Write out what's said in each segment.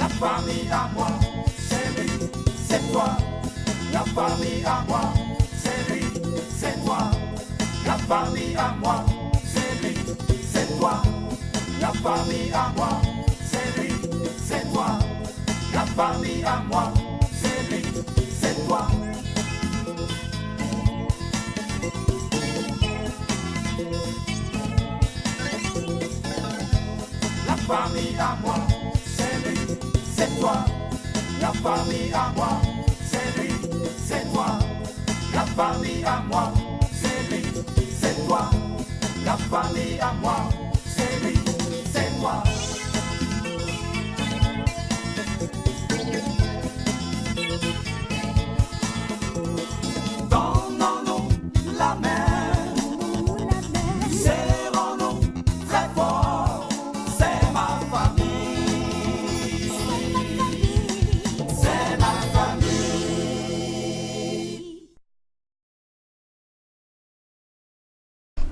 La famille à moi, c'est lui, c'est toi. La famille à moi, c'est lui, c'est toi. La famille à moi, c'est lui, c'est toi. La famille à moi, c'est lui, c'est toi. La famille à moi, c'est lui, c'est toi. La famille à moi, c'est lui, c'est toi. La famille à moi, c'est lui, c'est toi. La famille à moi, c'est lui, c'est toi. La famille à moi, c'est lui, c'est toi. Donnons-nous la main, serrons-nous très fort. C'est ma famille, c'est ma famille.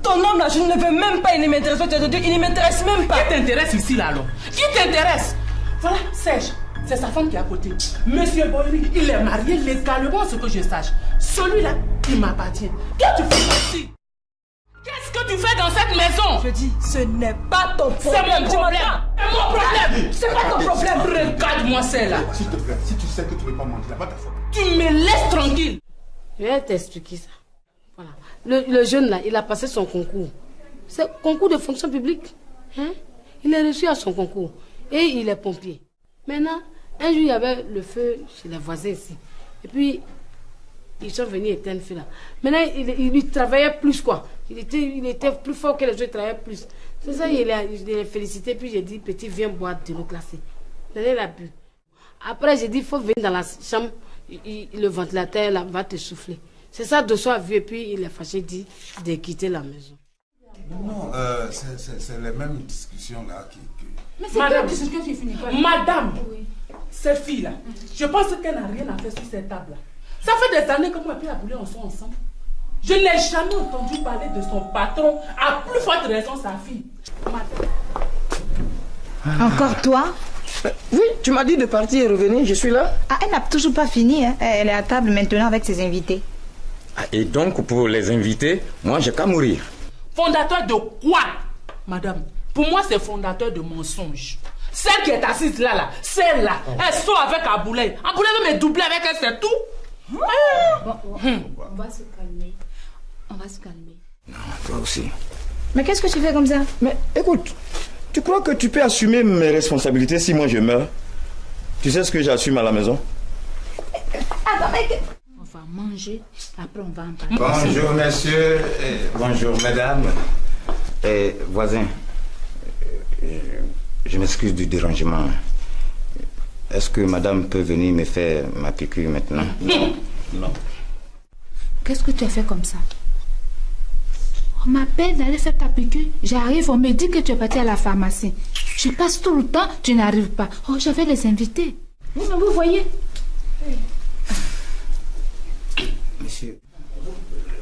Ton homme là, je ne le veux même pas, il ne m'intéresse pas, il ne m'intéresse même pas. Qui t'intéresse ici là alors? Qui t'intéresse? Voilà, Serge, c'est sa femme qui est à côté. Monsieur Boyri, il est marié légalement, ce que je sache. Celui-là, il m'appartient. Qu'est-ce que tu fais ici? Qu'est-ce que tu fais dans cette maison? Je dis, ce n'est pas ton problème. C'est mon problème. C'est mon problème. C'est pas ton problème. Regarde-moi celle-là. S'il te plaît, si tu sais que tu ne veux pas manger, là, pas ta faute. Tu me laisses tranquille. Je vais t'expliquer ça. Voilà. Le jeune là, il a passé son concours. C'est concours de fonction publique. Hein? Il est reçu à son concours. Et il est pompier. Maintenant, un jour, il y avait le feu chez les voisins ici. Et puis, ils sont venus éteindre le feu là. Maintenant, il travaillait plus quoi. Il était plus fort que les autres, il travaillait plus. C'est ça, il a félicité. Puis j'ai dit, petit, viens boire de l'eau glacée. Il a bu. Après, j'ai dit, il faut venir dans la chambre. Le ventilateur là, va te souffler. C'est ça, Dosso a vu et puis il est fâché, dit de quitter la maison. Non, c'est les mêmes discussions là qui... Mais c'est madame, discussion qui finit pas. Madame, oui. Cette fille là, je pense qu'elle n'a rien à faire sur cette table là. Ça fait des années que moi et Aboulé on sont ensemble. Je n'ai jamais entendu parler de son patron, à plus forte raison sa fille. Madame. Encore toi? Oui, tu m'as dit de partir et revenir, je suis là. Ah, elle n'a toujours pas fini, hein. Elle est à table maintenant avec ses invités. Et donc, pour les invités, moi, j'ai qu'à mourir. Fondateur de quoi, madame? Pour moi, c'est fondateur de mensonges. Celle qui est assise là, celle-là, elle sort avec Aboulé. Aboulé veut me doubler avec elle, c'est tout. Bon, on va se calmer. On va se calmer. Non, toi aussi. Mais qu'est-ce que tu fais comme ça? Mais écoute, tu crois que tu peux assumer mes responsabilités si moi je meurs? Tu sais ce que j'assume à la maison? Attends, mais... On va manger, après on va en parler. Bonjour, messieurs, et bonjour, mesdames. Et voisins, je m'excuse du dérangement. Est-ce que madame peut venir me faire ma piqûre maintenant? Non. Non. Qu'est-ce que tu as fait comme ça? On m'appelle d'aller faire ta piqûre. J'arrive, on me dit que tu es parti à la pharmacie. Je passe tout le temps, tu n'arrives pas. Oh, je vais les inviter. Vous voyez? Monsieur,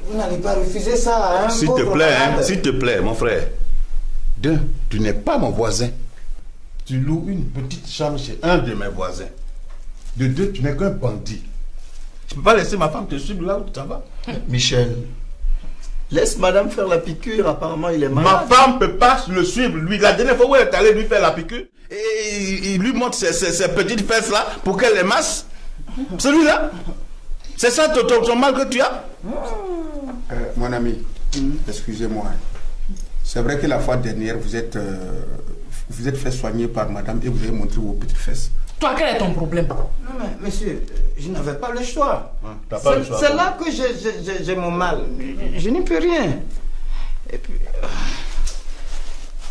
vous n'allez pas refuser ça, hein? S'il te plaît, mon frère. D'un, tu n'es pas mon voisin. Tu loues une petite chambre chez un de mes voisins. De deux, tu n'es qu'un bandit. Je ne peux pas laisser ma femme te suivre là où tu t'en vas. Michel, laisse madame faire la piqûre, apparemment il est malade. Ma femme ne peut pas le suivre. Lui, la dernière fois où elle est allée lui faire la piqûre, et il lui montre ses petites fesses là pour qu'elle les masse. Celui-là, c'est ça ton mal que tu as? Mon ami, excusez-moi. C'est vrai que la fois dernière, vous êtes fait soigner par madame et vous avez montré vos petites fesses. Toi, quel est ton problème? Non, mais monsieur, je n'avais pas le choix. C'est là que j'ai mon mal. Je n'y peux rien. Et puis,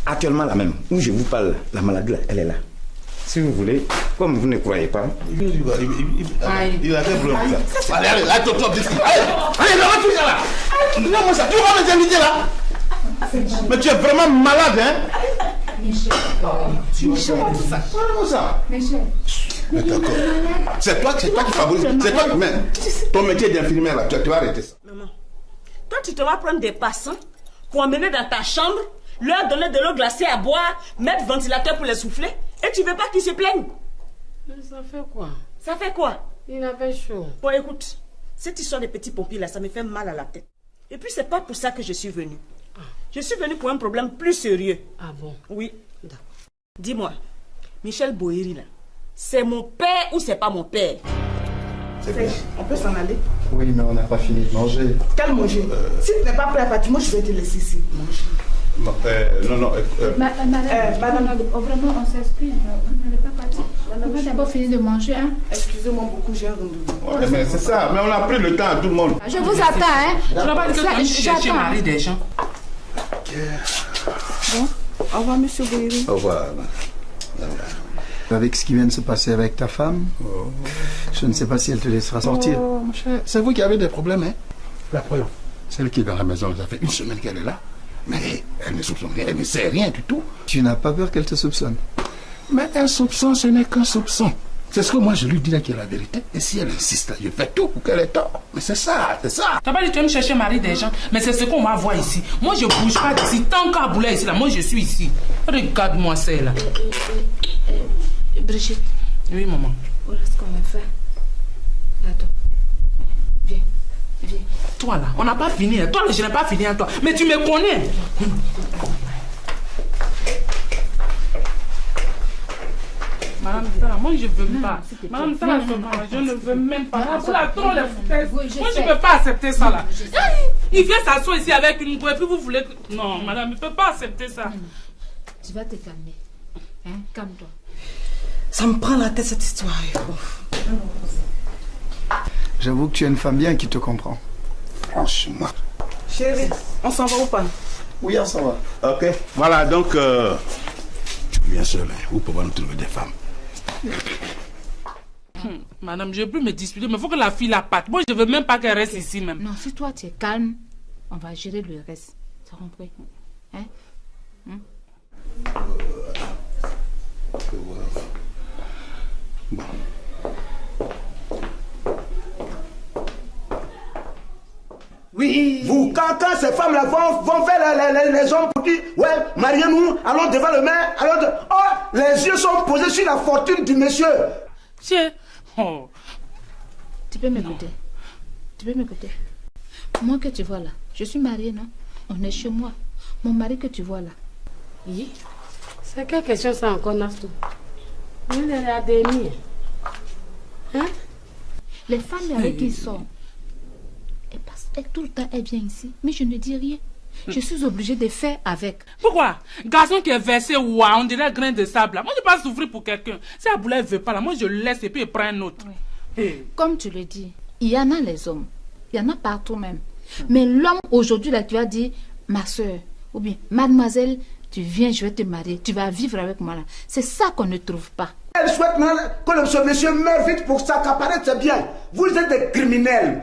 actuellement, là même, où je vous parle, la maladie, là, elle est là. Si vous voulez, comme vous ne croyez pas... Il a des problèmes. Allez, là, toi, allez, rentre là. Non, moi, ça, tu vas me inviter là. Mais tu es vraiment malade, hein? Michel. Michel. Mais d'accord. C'est toi qui favorise. C'est toi qui mène. Ton métier d'infirmière là, tu vas arrêter ça. Maman, toi tu te vas prendre des passants pour emmener dans ta chambre leur donner de l'eau glacée à boire, mettre ventilateur pour les souffler, et tu veux pas qu'ils se plaignent? Mais ça fait quoi? Ça fait quoi? Il avait chaud. Bon, écoute, cette histoire des petits pompiers là, ça me fait mal à la tête. Et puis c'est pas pour ça que je suis venue. Je suis venue pour un problème plus sérieux. Ah bon? Oui. Dis-moi, Michel Boéry là, c'est mon père ou c'est pas mon père? On peut s'en aller? Oui, mais on n'a pas fini de manger. Quel manger? Si tu n'es pas prêt à partir, moi je vais te laisser ici manger. Non. Madame, vraiment, on s'excuse. On n'allait pas partir. On va d'abord finir de manger. Hein? Excusez-moi beaucoup, j'ai un rendez-vous. Ouais, mais c'est ça, mais on a pris le temps à tout le monde. Je vous attends, hein? Tu n'as pas dit que tu chercher Marie des gens. Bon, au revoir, monsieur Boéry. Au revoir. Avec ce qui vient de se passer avec ta femme, je ne sais pas si elle te laissera sortir. Oh, mon cher, c'est vous qui avez des problèmes, hein? La preuve, celle qui est dans la maison, ça fait une semaine qu'elle est là, mais elle ne soupçonne rien, elle ne sait rien du tout. Tu n'as pas peur qu'elle te soupçonne? Mais un soupçon, ce n'est qu'un soupçon. C'est ce que moi je lui dis là qui est la vérité. Et si elle insiste, je fais tout pour qu'elle ait tort. Mais c'est ça, c'est ça. Tu n'as pas dit que tu vas me chercher Marie des gens, mais c'est ce qu'on va voir ici. Moi je ne bouge pas d'ici. Tant qu'à bouler ici, là, moi je suis ici. Regarde-moi celle-là. Brigitte. Oui, maman. Voilà ce qu'on va faire. Attends. Viens. Toi là, on n'a pas fini. Toi là, je n'ai pas fini à toi. Mais tu me connais. Madame Sarah, moi je ne veux pas. Madame Sarah, je ne veux même pas. Vous la trop les foutaises. Moi je ne peux pas accepter ça là. Il vient s'asseoir ici avec une go et puis vous voulez que... Non, madame, je ne peux pas accepter ça. Tu vas te calmer. Hein? Calme-toi. Ça me prend la tête cette histoire. J'avoue que tu es une femme bien qui te comprend. Franchement. Chérie, on s'en va ou pas? Oui, on s'en va. Ok, voilà, donc, tu viens seule, hein. Vous pouvez nous trouver des femmes. Madame, je ne veux plus me disputer, mais il faut que la fille la parte. Moi, je ne veux même pas qu'elle reste ici même. Non, si toi tu es calme, on va gérer le reste. Tu as compris? Hein? Bon. Oui. Vous, quand ces femmes-là vont faire les hommes pour dire, ouais, mariez-nous, allons devant le maire, oh, les yeux sont posés sur la fortune du monsieur. Oh. Tu peux m'écouter. Moi que tu vois là, je suis mariée, non? On est chez moi. Mon mari que tu vois là. Oui. C'est quelle question ça encore, Nastou? Il est à demi. Hein? Les femmes avec qui ils sont, tout le temps, elle vient ici, mais je ne dis rien. Je suis obligée de faire avec. Pourquoi? Garçon qui est versé, ouah, on dirait un grain de sable. Là. Moi, je ne vais pas souffrir pour quelqu'un. Si Aboula ne veut pas, là, moi, je le laisse et puis je prends un autre. Oui. Hey. Comme tu le dis, il y en a les hommes. Il y en a partout même. Mais l'homme, aujourd'hui, là, tu vas dire, ma soeur, ou bien, mademoiselle, tu viens, je vais te marier, tu vas vivre avec moi là. C'est ça qu'on ne trouve pas. Elle souhaite que ce monsieur meure vite pour s'accaparer de ses biens. Vous êtes des criminels.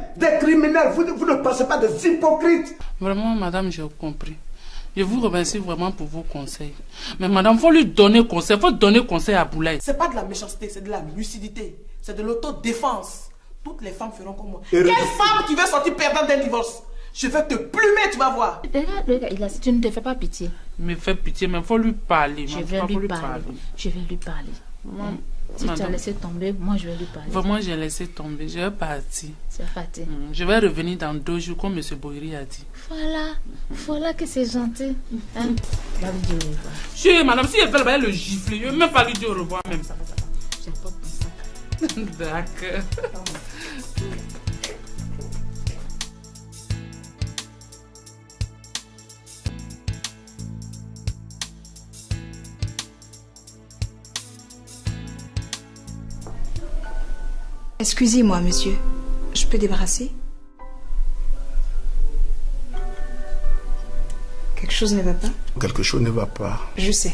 Vous ne pensez pas des hypocrites. Vraiment, madame, j'ai compris. Je vous remercie vraiment pour vos conseils. Mais madame, il faut lui donner conseil. Il faut donner conseil à Boulaye. C'est pas de la méchanceté, c'est de la lucidité. C'est de l'autodéfense. Toutes les femmes feront comme moi. Quelle femme qui veut sortir perdante d'un divorce? Je vais te plumer, tu vas voir. Regarde, tu ne te fais pas pitié. Me fais pitié, mais il faut lui parler. Je vais lui parler. Je vais lui parler. Si tu as laissé tomber, moi je vais lui parler. Vraiment, j'ai laissé tomber. Je vais partir. C'est parti. Je vais revenir dans 2 jours, comme M. Boéry a dit. Voilà que c'est gentil. Hein? Va lui dire au revoir. Chérie, madame, si elle veut, elle va le gifler. Je ne vais même pas lui dire au revoir même. J'ai pas pour ça. D'accord. Excusez-moi, monsieur. Je peux débarrasser? Quelque chose ne va pas? Quelque chose ne va pas. Je sais.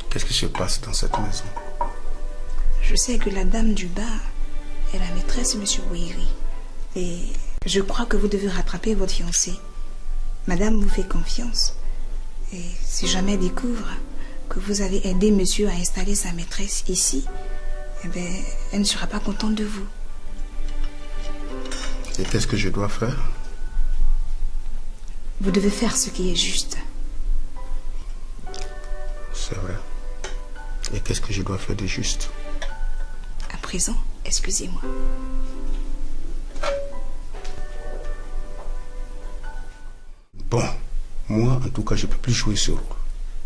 Qu'est-ce qui se passe dans cette maison? Je sais que la dame du bar est la maîtresse de monsieur Boéry. Et je crois que vous devez rattraper votre fiancé. Madame vous fait confiance. Et si jamais elle découvre que vous avez aidé monsieur à installer sa maîtresse ici, eh bien, elle ne sera pas contente de vous. Et qu'est-ce que je dois faire? Vous devez faire ce qui est juste. C'est vrai. Et qu'est-ce que je dois faire de juste? À présent, excusez-moi. Bon, moi, en tout cas, je ne peux plus jouer ce rôle.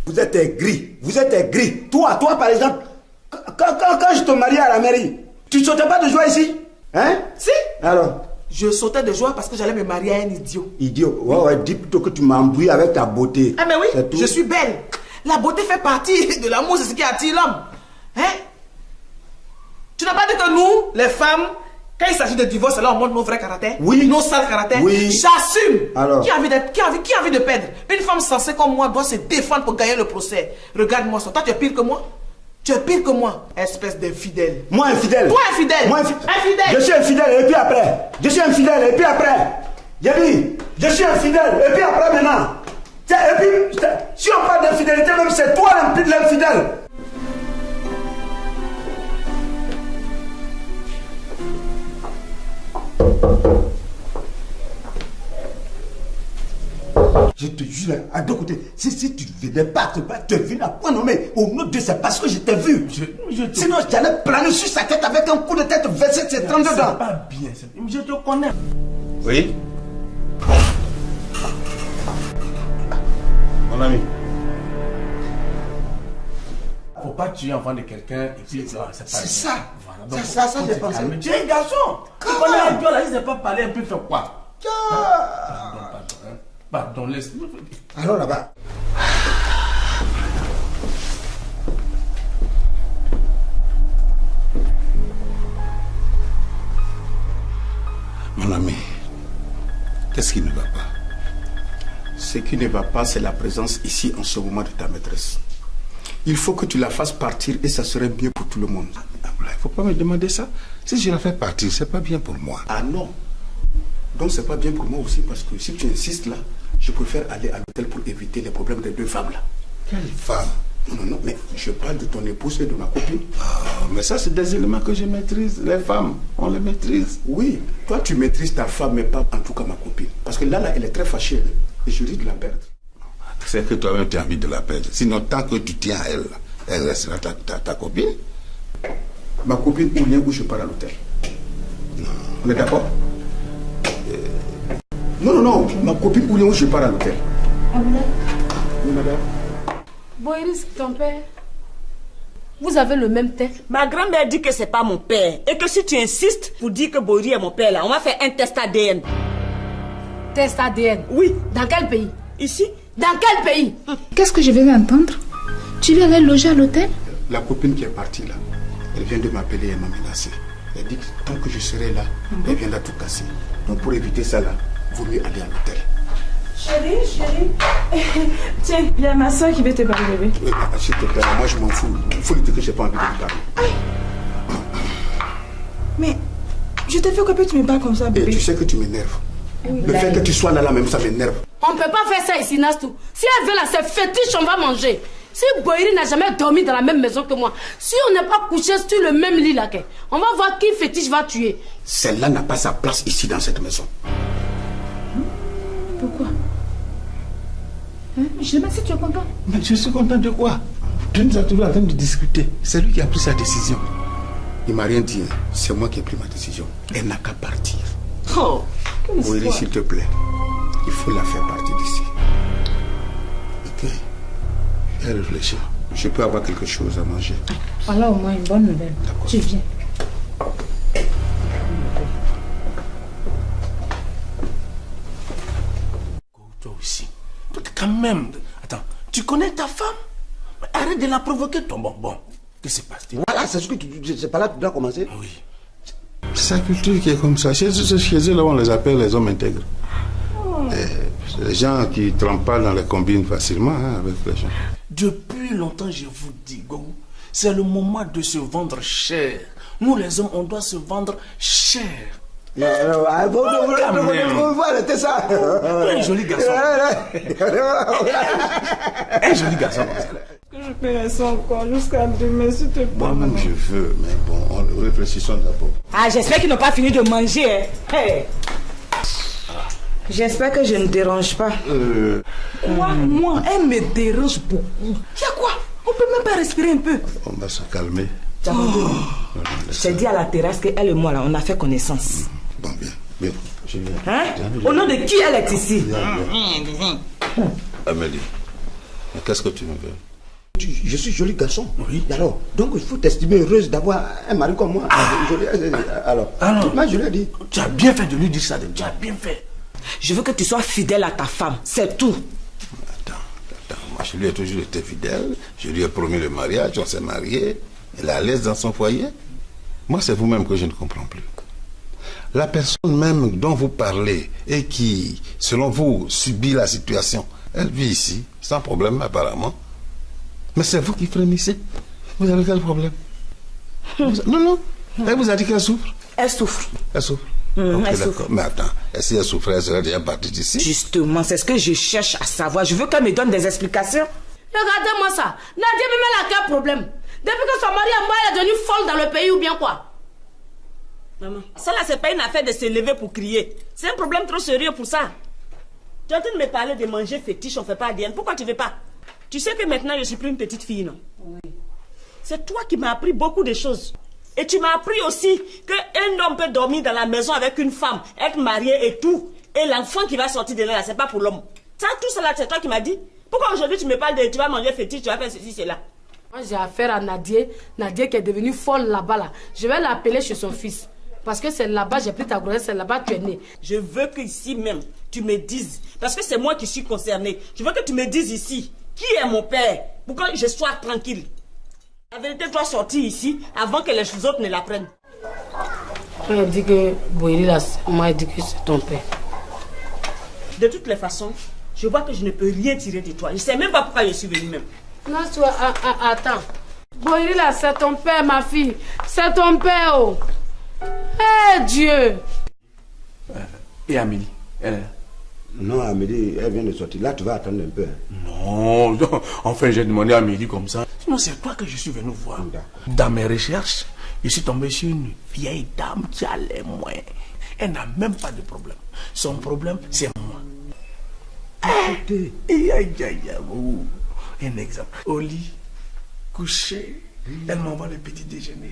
Vous êtes aigri. Vous êtes aigri. Toi, par exemple, quand je te marie à la mairie, tu ne sautais pas de joie ici? Hein? Si. Alors? Je sautais de joie parce que j'allais me marier à un idiot. Idiot? Ouais, dis plutôt que tu m'as embrouillé avec ta beauté. Ah mais oui, je suis belle. La beauté fait partie de l'amour, c'est ce qui attire l'homme. Hein? Tu n'as pas dit que nous, les femmes, quand il s'agit de divorce, là on montre nos vrais caractères? Oui. Nos sales caractères? Oui. J'assume. Alors? Qui a envie de perdre? Une femme sensée comme moi doit se défendre pour gagner le procès. Regarde-moi ça. Toi, tu es pire que moi? Tu es pire que moi, espèce d'infidèle. Moi infidèle? Toi infidèle? Moi infidèle? Je suis infidèle et puis après? Je suis infidèle et puis après? J'ai dit, je suis infidèle et puis après maintenant? Et puis, si on parle d'infidélité, même c'est toi l'infidèle. Je te jure, à deux côtés, si tu ne venais pas te venir à point nommé, au nom de Dieu, c'est parce que je t'ai vu. Sinon, j'allais planer sur sa tête avec un coup de tête versé de ses 32 dents. C'est pas bien, je te connais. Oui? Mon ami. Faut pas tuer l'enfant de quelqu'un et puis c'est ça. Voilà, ça dépend. Tu es un garçon. Tu connais un dieu là, il ne sait pas parler un peu, faire quoi? Pardon, laisse-moi. Alors là-bas. Mon ami, qu'est-ce qui ne va pas? Ce qui ne va pas, c'est la présence ici en ce moment de ta maîtresse. Il faut que tu la fasses partir et ça serait mieux pour tout le monde. Il ne faut pas me demander ça. Si je la fais partir, c'est pas bien pour moi. Ah non. Donc c'est pas bien pour moi aussi parce que si tu insistes là, je préfère aller à l'hôtel pour éviter les problèmes des deux femmes là. Quelle femme? Non, mais je parle de ton épouse et de ma copine. Oh, mais ça, c'est des éléments que je maîtrise. Les femmes, on les maîtrise. Oui, toi tu maîtrises ta femme, mais pas en tout cas ma copine. Parce que là, elle est très fâchée et je risque de la perdre. C'est que toi-même tu as envie de la perdre. Sinon, tant que tu tiens à elle, elle restera ta copine. Ma copine ou bien où je pars à l'hôtel. On est d'accord? Non, ma copine ou bien où je pars à l'hôtel. Oui, madame. Boiris, ton père, vous avez le même tête. Ma grand-mère dit que c'est pas mon père. Et que si tu insistes pour dire que Boiri est mon père, là, on va faire un test ADN. Test ADN? Oui. Dans quel pays? Ici. Dans quel pays? Qu'est-ce que je vais entendre? Tu vas aller loger à l'hôtel? La copine qui est partie là, elle vient de m'appeler et m'a menacé. Elle dit que tant que je serai là, elle viendra tout casser. Donc pour éviter ça là, vaut mieux aller à l'hôtel. Chérie. Tiens, il y a ma soeur qui veut te parler, bébé. Oui, s'il te plaît, moi je m'en fous. Il faut lui dire que j'ai pas envie de lui parler. Mais je te fais que tu me parles comme ça, bébé. Et tu sais que tu m'énerves. Oui, le fait que tu sois là même, ça m'énerve. On ne peut pas faire ça ici, Nastou. Si elle veut là, c'est fétiche, on va manger. Si Boiri n'a jamais dormi dans la même maison que moi, si on n'est pas couché sur le même lit là, on va voir qui fétiche va tuer. Celle-là n'a pas sa place ici dans cette maison. Pourquoi? Je sais pas si tu es content. Mais je suis content de quoi? Tu nous as toujours en train de discuter. C'est lui qui a pris sa décision. Il m'a rien dit. C'est moi qui ai pris ma décision. Elle n'a qu'à partir. Oh, Boiri, s'il te plaît, il faut la faire partir d'ici. Ok. Je vais réfléchir. Je peux avoir quelque chose à manger. Voilà au moins une bonne nouvelle. Tu viens. Toi aussi. Quand même. Attends, tu connais ta femme? Arrête de la provoquer, ton bonbon. Qu'est-ce qui se passe? Voilà, c'est ce que tu... C'est pas là que tu dois commencer? Oui. C'est sa culture qui est comme ça. Chez eux, là, on les appelle les hommes intègres. C'est les gens qui ne trempent pas dans les combines facilement avec les gens. Depuis longtemps, je vous dis, Gogou, c'est le moment de se vendre cher. Nous, les hommes, on doit se vendre cher. Vous arrêter ça. Un joli garçon. Un joli garçon. Je peux rester encore jusqu'à demain, s'il te plaît. Moi-même, je veux, mais bon, réfléchissons d'abord. Ah, j'espère qu'ils n'ont pas fini de manger. Hein. Hey. J'espère que je ne dérange pas. Quoi? Moi, elle me dérange beaucoup. Il y a quoi? On peut même pas respirer un peu. On va se calmer. Je t'ai dit à la terrasse qu'elle et moi, là, on a fait connaissance. Bon, bien. Je viens. Hein? Au nom de qui elle est ici? Amélie, mais qu'est-ce que tu me veux? Je suis joli garçon. Oui. Alors, donc il faut t'estimer heureuse d'avoir un mari comme moi. Alors, je lui ai dit. Tu as bien fait de lui dire ça, tu as bien fait. Je veux que tu sois fidèle à ta femme, c'est tout. Attends, moi je lui ai toujours été fidèle. Je lui ai promis le mariage, on s'est mariés. Elle est à l'aise dans son foyer. Moi, c'est vous-même que je ne comprends plus. La personne même dont vous parlez et qui, selon vous, subit la situation, elle vit ici, sans problème apparemment. Mais c'est vous qui frémissez. Vous avez quel problème? Non. Elle vous a dit qu'elle souffre? Elle souffre. Elle souffre. Elle d'accord. souffre. Mais attends, si elle souffrait, elle serait déjà partie d'ici. Justement, c'est ce que je cherche à savoir. Je veux qu'elle me donne des explications. Regardez-moi ça. Nadia même elle a quel problème? Depuis que son mari est mort, elle est devenue folle dans le pays ou bien quoi? Maman, ça là, c'est pas une affaire de se lever pour crier. C'est un problème trop sérieux pour ça. Tu es en train de me parler de manger fétiche, on fait pas ADN. Pourquoi tu veux pas? Tu sais que maintenant, je suis plus une petite fille, non? Oui. C'est toi qui m'as appris beaucoup de choses. Et tu m'as appris aussi qu'un homme peut dormir dans la maison avec une femme, être marié et tout. Et l'enfant qui va sortir de là, c'est pas pour l'homme. Ça, tout cela, c'est toi qui m'as dit. Pourquoi aujourd'hui tu me parles de tu vas manger fétiche, tu vas faire ceci, cela? Moi, j'ai affaire à Nadia qui est devenue folle là-bas. Là. Je vais l'appeler chez son fils. Parce que c'est là-bas, j'ai pris ta grossesse, c'est là-bas que tu es né. Je veux qu'ici même, tu me dises, parce que c'est moi qui suis concernée, je veux que tu me dises ici, qui est mon père, pour que je sois tranquille. La vérité doit sortir ici, avant que les autres ne l'apprennent. Elle dit que Boiri, là, moi, elle dit que c'est ton père. De toutes les façons, je vois que je ne peux rien tirer de toi. Je ne sais même pas pourquoi je suis venue même. Non, attends. Boiri, là, c'est ton père, ma fille. C'est ton père, oh. Eh, Dieu! Et Amélie, elle est là? Non, Amélie, elle vient de sortir. Là, tu vas attendre un peu. Non, enfin, j'ai demandé à Amélie comme ça. Sinon, c'est toi que je suis venu voir. Dans mes recherches, je suis tombé sur une vieille dame qui a les moyens. Elle n'a même pas de problème. Son problème, c'est moi. Un exemple. Au lit, couché, elle m'envoie le petit déjeuner.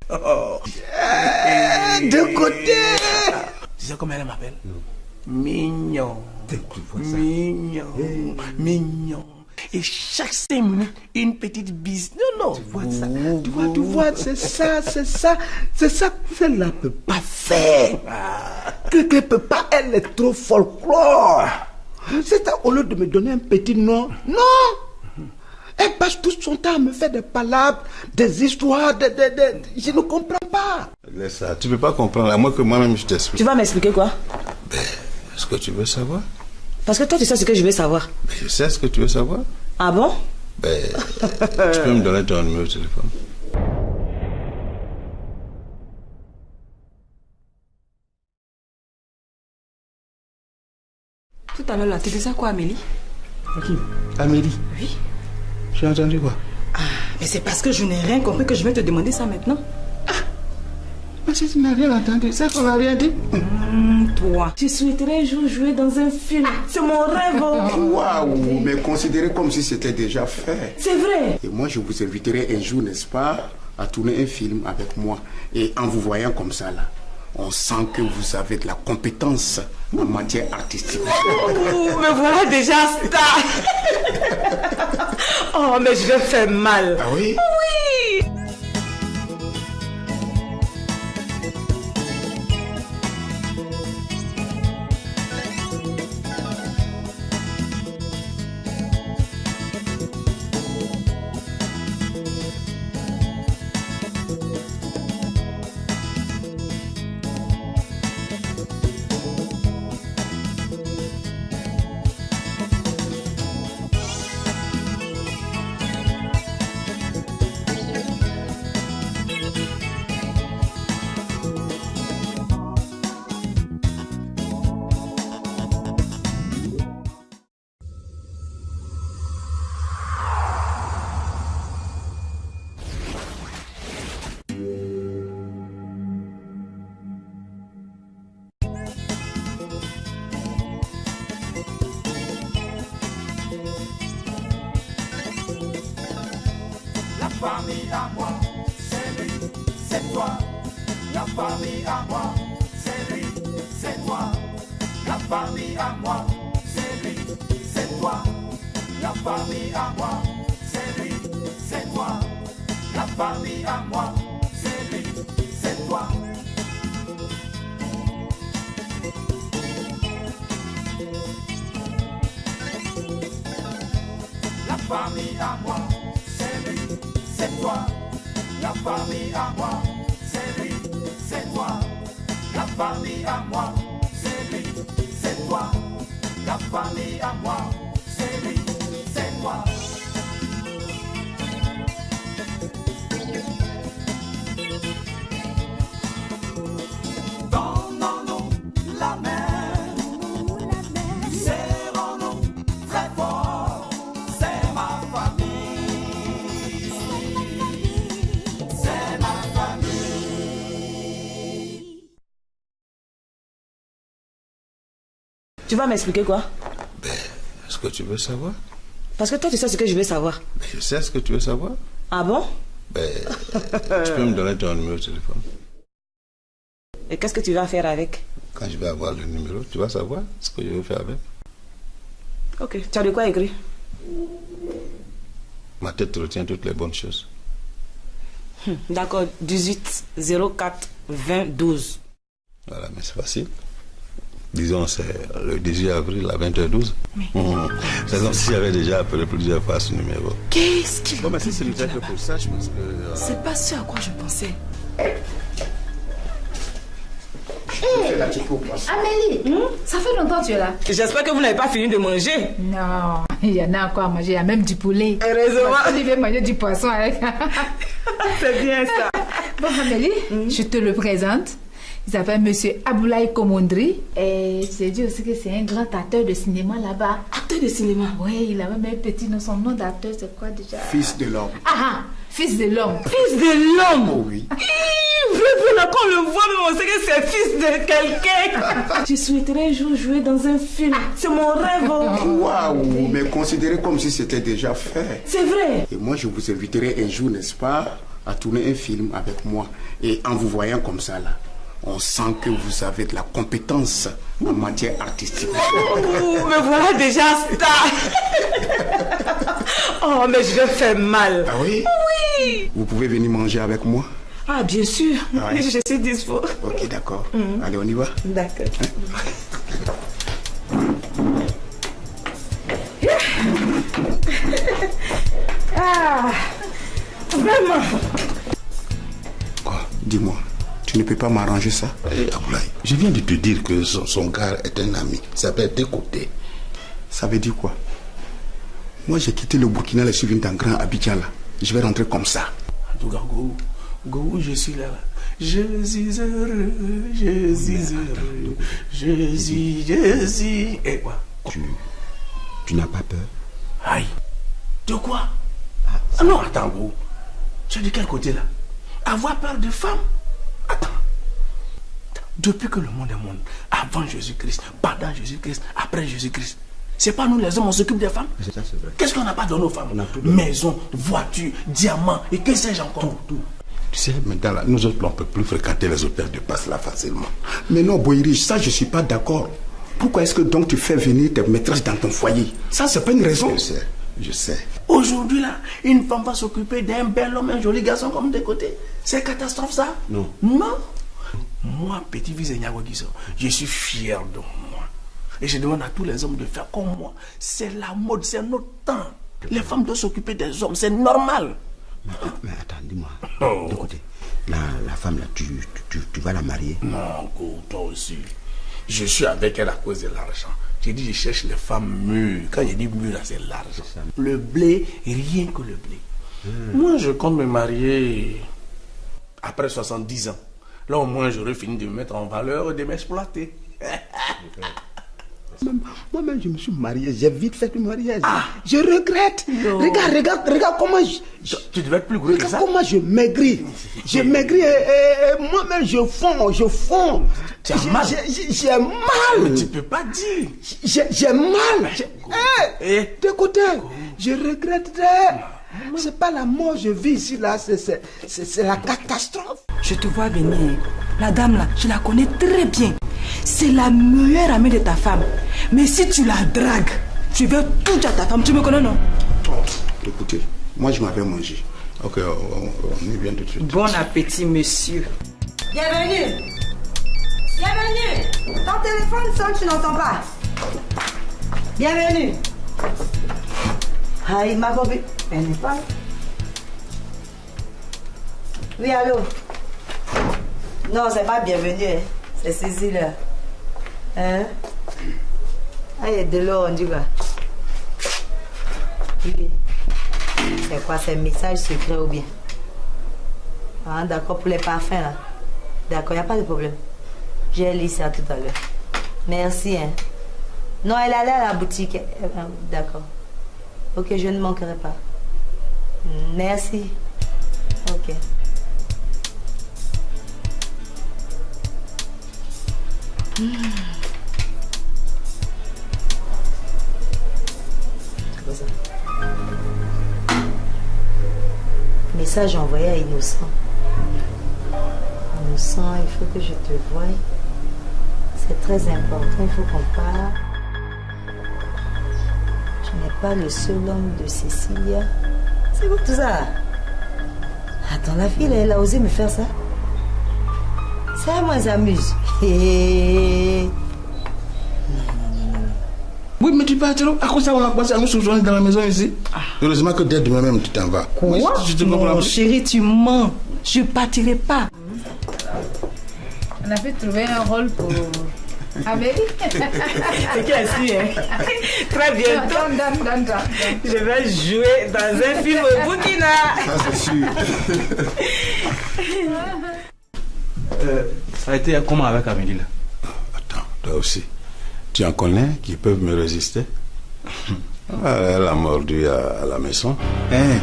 De côté. Tu sais comment elle m'appelle? Mignon. Mignon. Et chaque 5 minutes, une petite bise. Non. Tu vois, c'est ça que elle ne peut pas faire. Que ne peut pas, elle est trop folklore. C'est ça, au lieu de me donner un petit nom. Non. Elle passe tout son temps à me faire des palabres, des histoires, je ne comprends pas. Laisse ça, tu ne peux pas comprendre, à moins que moi-même je t'explique. Tu vas m'expliquer quoi? Est-ce que tu veux savoir? Parce que toi, tu sais ce que je veux savoir. Je sais ce que tu veux savoir. Ah bon? Tu peux me donner ton numéro de téléphone? Tout à l'heure, là, tu disais quoi, Amélie? Qui? Amélie? Oui. Tu as entendu quoi? Mais c'est parce que je n'ai rien compris que je vais te demander ça maintenant. Mais si tu n'as rien entendu, c'est qu'on n'a rien dit. Toi, tu souhaiterais un jour jouer dans un film. C'est mon rêve. Waouh, mais considérez comme si c'était déjà fait. C'est vrai. Et moi, je vous inviterai un jour, n'est-ce pas, à tourner un film avec moi. Et en vous voyant comme ça, là, on sent que vous avez de la compétence en matière artistique. Me voilà déjà star. Oh, mais je vais faire mal. Ah oui? Oui. famille à moi, c'est lui, c'est toi. La famille à moi, c'est lui, c'est toi. La famille à moi, c'est lui, c'est toi. La famille à moi, c'est lui, c'est toi. La famille à moi, c'est lui, c'est toi. La famille à moi, c'est lui, c'est toi. La famille à moi, c'est lui, c'est toi. La famille à moi, c'est lui, c'est toi. La famille à moi, c'est lui, c'est toi. Donnons-nous la main, serrons-nous très fort. C'est ma famille, c'est ma famille. Tu vas m'expliquer quoi? Est-ce que tu veux savoir? Parce que toi, tu sais ce que je veux savoir. Je sais ce que tu veux savoir. Ah bon? Tu peux me donner ton numéro de téléphone. Et qu'est-ce que tu vas faire avec? Quand je vais avoir le numéro, tu vas savoir ce que je veux faire avec. Ok, tu as de quoi écrire? Ma tête retient toutes les bonnes choses. D'accord, 18 04 20 12. Voilà, mais c'est facile. Disons, c'est le 18 avril à 20h12. C'est comme si j'avais déjà appelé plusieurs fois ce numéro. Qu'est-ce qu'il Bon, mais si c'est le fait pour ça, je pense que... C'est pas ce à quoi je pensais. Amélie, ça fait longtemps que tu es là. J'espère que vous n'avez pas fini de manger. Non, il y en a encore à manger, il y a même du poulet. Heureusement. Il vient manger du poisson avec. C'est bien ça. Bon, Amélie, je te le présente. Il s'appelle Monsieur Aboulaye Komondri. Et je t'ai dit aussi que c'est un grand acteur de cinéma là-bas. Acteur de cinéma? Oui, il a même un petit nom. Son nom d'acteur, c'est quoi déjà? Fils de l'homme. Ah, fils de l'homme. Fils de l'homme? Oh oui. Quand on le voit, mais on sait que c'est fils de quelqu'un. Je souhaiterais un jour jouer dans un film. C'est mon rêve. Waouh, mais considérez comme si c'était déjà fait. C'est vrai. Et moi, je vous inviterai un jour, n'est-ce pas, à tourner un film avec moi. Et en vous voyant comme ça, là, on sent que vous avez de la compétence en matière artistique. Me voilà déjà star. Oh, mais je vais faire mal. Ah oui? Oui. Vous pouvez venir manger avec moi? Ah, bien sûr. Ah ouais. Je suis dispo. Ok, d'accord. Allez, on y va. D'accord. Ah, vraiment. Quoi? Dis-moi, tu ne peux pas m'arranger ça? Aboulaye, je viens de te dire que son gars est un ami. Il s'appelle Décoté. Ça veut dire quoi? Moi, j'ai quitté le Burkina, je suis venu dans Grand Abidjan, là. Je vais rentrer comme ça. En tout cas, Go, je suis là. Je suis heureux, je suis heureux, je suis... Et quoi? Tu n'as pas peur? Aïe. De quoi? Ah non, attends, Go. Tu es de quel côté, là? Avoir peur des femmes? Attends. Depuis que le monde est monde, avant Jésus-Christ, pendant Jésus-Christ, après Jésus-Christ, c'est pas nous les hommes, on s'occupe des femmes? C'est ça, c'est vrai. Qu'est-ce qu'on n'a pas donné aux femmes? On a tout donné. Maison, voiture, diamants, et que sais-je encore? Tout. Tu sais, maintenant, là, nous autres, on ne peut plus fréquenter les hôtels de passe là facilement. Mais non, Boyri, ça, je ne suis pas d'accord. Pourquoi est-ce que donc tu fais venir tes maîtresses dans ton foyer? Ça, c'est pas une raison. Je sais. Aujourd'hui, là, une femme va s'occuper d'un bel homme, un joli garçon comme de côté. C'est catastrophe, ça? Non. Non. Moi, petit fils de Niagogiso, je suis fier de moi. Et je demande à tous les hommes de faire comme moi. C'est la mode, c'est notre temps. Les femmes doivent s'occuper des hommes, c'est normal. Mais attends, dis-moi. De côté, la femme là, tu vas la marier? Non, toi aussi. Je suis avec elle à cause de l'argent. J'ai dit, je cherche les femmes mûres. Quand je dis mûres, là, c'est l'argent. Le blé, rien que le blé. Moi, je compte me marier après 70 ans. Là, au moins, j'aurais fini de me mettre en valeur et de m'exploiter. Moi-même, je me suis marié, j'ai vite fait le mariage. Je regrette. Regarde comment tu devais être plus gros que ça. Comment je maigris. Je maigris et moi-même, je fonds. Tu as mal. J'ai mal. Mais tu peux pas dire. J'ai mal. De côté, je regretterais. C'est pas la mort, je vis ici, là, c'est la catastrophe. Je te vois venir. La dame là, je la connais très bien. C'est la meilleure amie de ta femme. Mais si tu la dragues, tu veux tout à ta femme, tu me connais, non? Écoutez, moi je m'avais mangé. Ok, on y vient tout de suite. Bon appétit, monsieur. Bienvenue. Bienvenue. Ton téléphone sonne, tu n'entends pas. Bienvenue. Aïe, ma copine. Elle n'est pas là. Oui, allô? Non, c'est pas bienvenue, hein. C'est Cécile. Hein? Ah, il y a de l'eau, on dit quoi? Oui. C'est quoi, c'est un message secret ou bien? Ah, d'accord, pour les parfums, là. D'accord, il n'y a pas de problème. J'ai lu ça tout à l'heure. Merci, hein. Non, elle allait à la boutique. D'accord. Ok, je ne manquerai pas. Merci. Ok. C'est quoi ça? Message envoyé à Innocent. Innocent, il faut que je te voie. C'est très important, il faut qu'on parle. Tu n'es pas le seul homme de Cécilia. C'est quoi tout ça? Attends, la fille, elle a osé me faire ça. Ça, moi, ça m'amuse. Oui, mais tu pars, à quoi ça on a passé à nous sojourner dans la maison ici? Heureusement que dès demain même tu t'en vas. Quoi? Non, chérie, tu mens. Je partirai pas. On a pu trouver un rôle pour Amélie. C'est qui est-ce, hein? Très bientôt. Donne. Je vais jouer dans un film au Burkina. Ça, c'est sûr. Ça a été comment avec Amélie là? Attends, toi aussi. Tu en connais qui peuvent me résister? Elle a mordu à la maison. Mais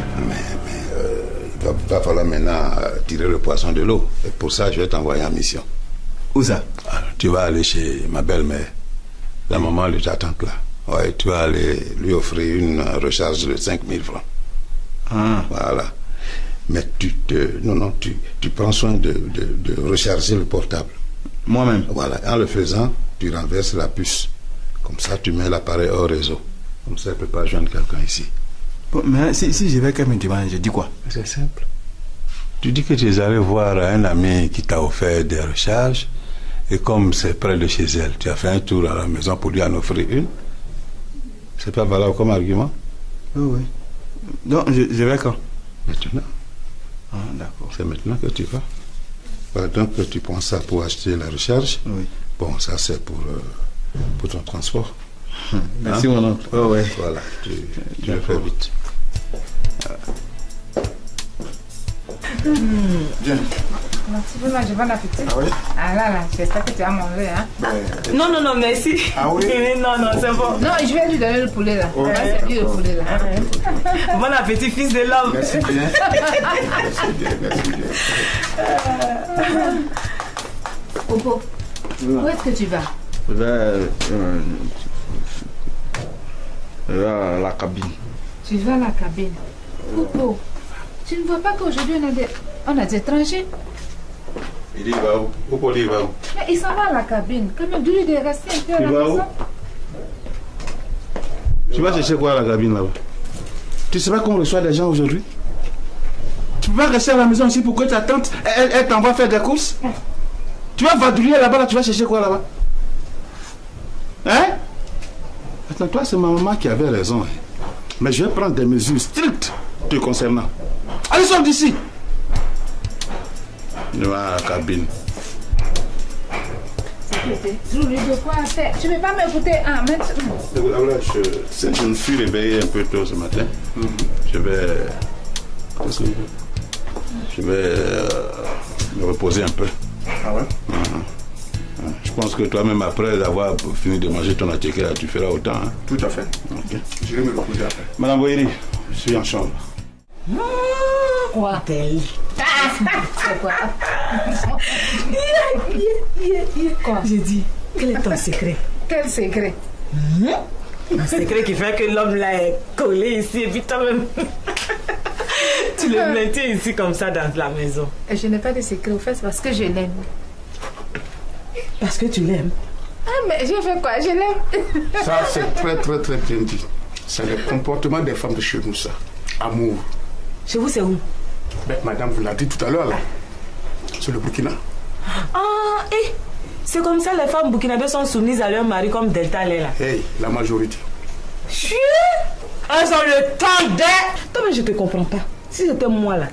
il va falloir maintenant tirer le poisson de l'eau. Et pour ça, je vais t'envoyer en mission. Où ça? Tu vas aller chez ma belle-mère. La maman lui t'attend là. Ouais, tu vas aller lui offrir une recharge de 5000 francs. Voilà. Mais tu prends soin de recharger le portable. Moi-même? Voilà. En le faisant, tu renverses la puce. Comme ça, tu mets l'appareil hors réseau. Comme ça, elle ne peut pas joindre quelqu'un ici. Bon, mais si je vais quand même demander, je dis quoi? C'est simple. Tu dis que tu es allé voir un ami qui t'a offert des recharges. Et comme c'est près de chez elle, tu as fait un tour à la maison pour lui en offrir une. C'est pas valable comme argument? Oui. Donc, je vais quand? Maintenant. Ah, d'accord. C'est maintenant que tu vas. Voilà, donc tu prends ça pour acheter la recharge. Oui. Bon, ça c'est pour ton transport. Merci mon oncle. Oh, ouais. Voilà, tu le fais vite. Bien. Merci vraiment, j'ai bon appétit. Ah oui? Ah là, j'espère que tu as mangé, hein? Non, merci. Ah oui? Non, c'est bon. Non, je vais lui donner le poulet là. Ouais. C'est lui le poulet là. Bon appétit, fils de l'homme. Merci bien. Merci bien. Popo, où est-ce que tu vas? Je vais à la cabine. Tu vas à la cabine. Popo, tu ne vois pas qu'aujourd'hui on a des étrangers? Il y va où? Pourquoi il va où? Mais il s'en va à la cabine. Quand même, dis-lui de rester un peu à la Tu vas où? maison. Tu vas chercher quoi à la cabine là-bas? Tu sais pas qu'on reçoit des gens aujourd'hui? Tu peux pas rester à la maison ici pour que ta tante, elle t'envoie faire des courses? Tu vas vadrouiller là-bas, là, tu vas chercher quoi là-bas? Hein? Attends, toi, c'est ma maman qui avait raison. Hein. Mais je vais prendre des mesures strictes te concernant. Allez, sors d'ici! Nous à la cabine. Trouve-lui de quoi faire. Tu ne veux pas m'écouter? Ah, maintenant. Je me suis réveillé un peu tôt ce matin. Je vais me reposer un peu. Ah ouais? Je pense que toi-même, après avoir fini de manger ton attiqué, tu feras autant. Hein? Tout à fait. Okay. Je vais me reposer après. Madame Boyeri, je suis en chambre. Quoi? Belle. C'est quoi? Quoi? J'ai dit, quel est ton secret? Quel secret? Un secret qui fait que l'homme là est collé ici et puis toi-même. tu le maintiens ici comme ça dans la maison? Je n'ai pas de secret, au fait, c'est parce que je l'aime. Parce que tu l'aimes? Ah, mais je fais quoi? Je l'aime. Ça, c'est très, très, très bien dit. C'est le comportement des femmes de chez nous, ça. Amour. Chez vous, c'est où? Ben, madame vous l'a dit tout à l'heure, là. C'est le Burkina. Ah, c'est comme ça les femmes burkinabées sont soumises à leur mari comme Delta Lé, là. Hey, la majorité. Elles ont le temps d'être... Toi, mais je te comprends pas. Si c'était moi, là,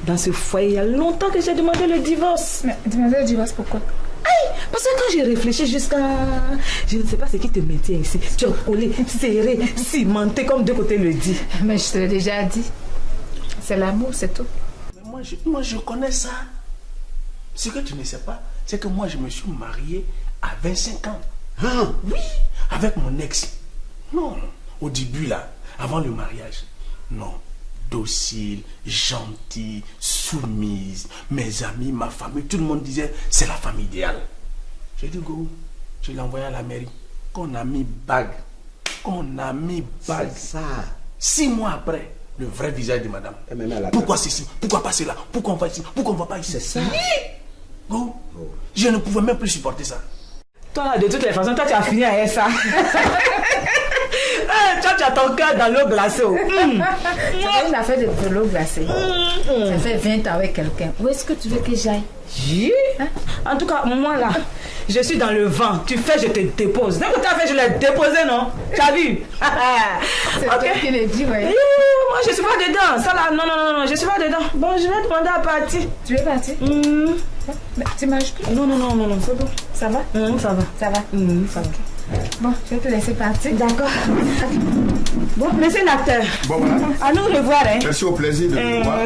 dans ce foyer, il y a longtemps que j'ai demandé le divorce. Mais demandé le divorce, pourquoi? Parce que quand j'ai réfléchi jusqu'à... Je ne sais pas ce qui te maintient ici. Tu es collé, serré, cimenté, comme deux côtés le dit. Mais je te l'ai déjà dit. C'est l'amour, c'est tout. Mais moi, je connais ça. Ce que tu ne sais pas, c'est que moi, je me suis marié à 25 ans. Hein? Oui, avec mon ex. Non, au début, là, avant le mariage. Non, docile, gentil, soumise. Mes amis, ma famille, tout le monde disait, c'est la femme idéale. J'ai dit, go, je l'ai envoyé à la mairie. Qu'on a mis bague. C'est ça. 6 mois après, le vrai visage de madame. Pourquoi ceci? Pourquoi pas cela? Pourquoi on va ici? Pourquoi on va pas ici? C'est ça. Go. Je ne pouvais même plus supporter ça. Toi, de toutes les façons, toi, tu as fini avec ça. Toi, tu as ton cœur dans l'eau glacée. C'est pas une affaire de l'eau glacée. Ça fait 20 ans avec quelqu'un. Où est-ce que tu veux que j'aille? Hein? En tout cas, moi là, je suis dans le vent. Tu fais, je te dépose. Dès que tu as fait, je l'ai déposé, non? Tu as vu? C'est toi qui le dis, ouais. Moi, je suis pas dedans. Ça là, non, je suis pas dedans. Bon, je vais demander à partir. Tu veux partir? Mais tu manges plus? Non, c'est bon. Ça va? Ça va. Ça va? Ça va. Bon, je vais te laisser partir. D'accord. Bon, monsieur l'acteur. Bon, voilà. À nous revoir, hein. Merci, au plaisir de vous voir.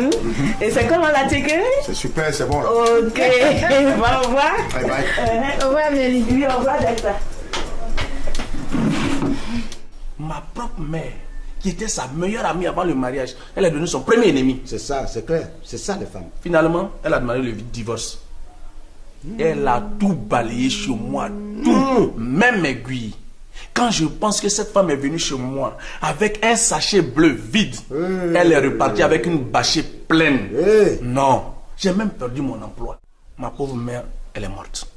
Et c'est comment la ticket? C'est super, c'est bon là. Ok. Au revoir. Bye bye. Au revoir, Amélie. Oui, au revoir, Delta. Ma propre mère, qui était sa meilleure amie avant le mariage, elle est devenue son premier ennemi. C'est ça, c'est clair. C'est ça, les femmes. Finalement, elle a demandé le divorce. Elle a tout balayé chez moi, tout, même aiguille. Quand je pense que cette femme est venue chez moi avec un sachet bleu vide, elle est repartie avec une bâchée pleine. Non, j'ai même perdu mon emploi. Ma pauvre mère, elle est morte.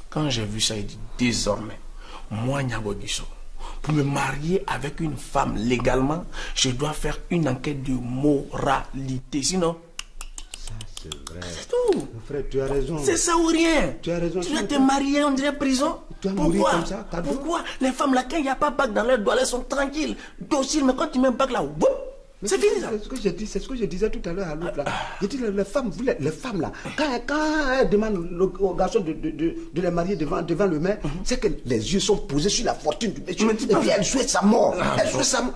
Quand j'ai vu ça, il dit, désormais, moi, Niago Guisso, pour me marier avec une femme légalement, je dois faire une enquête de moralité. Sinon, c'est vrai. C'est tout. Mon frère, tu as raison. C'est ça ou rien. Tu as raison. Tu dois te marier, on dirait prison. Tu vas mourir comme ça, Pourquoi les femmes là, quand il n'y a pas bague dans leurs doigts, elles sont tranquilles, dociles, mais quand tu mets bague là, boum, c'est fini ça. C'est ce que je disais tout à l'heure à l'autre là. J'ai dit les femmes là, quand elles demandent au garçon de les marier devant le maire, c'est que les yeux sont posés sur la fortune du monsieur. Et puis elle souhaite sa mort. Elle souhaite sa mort.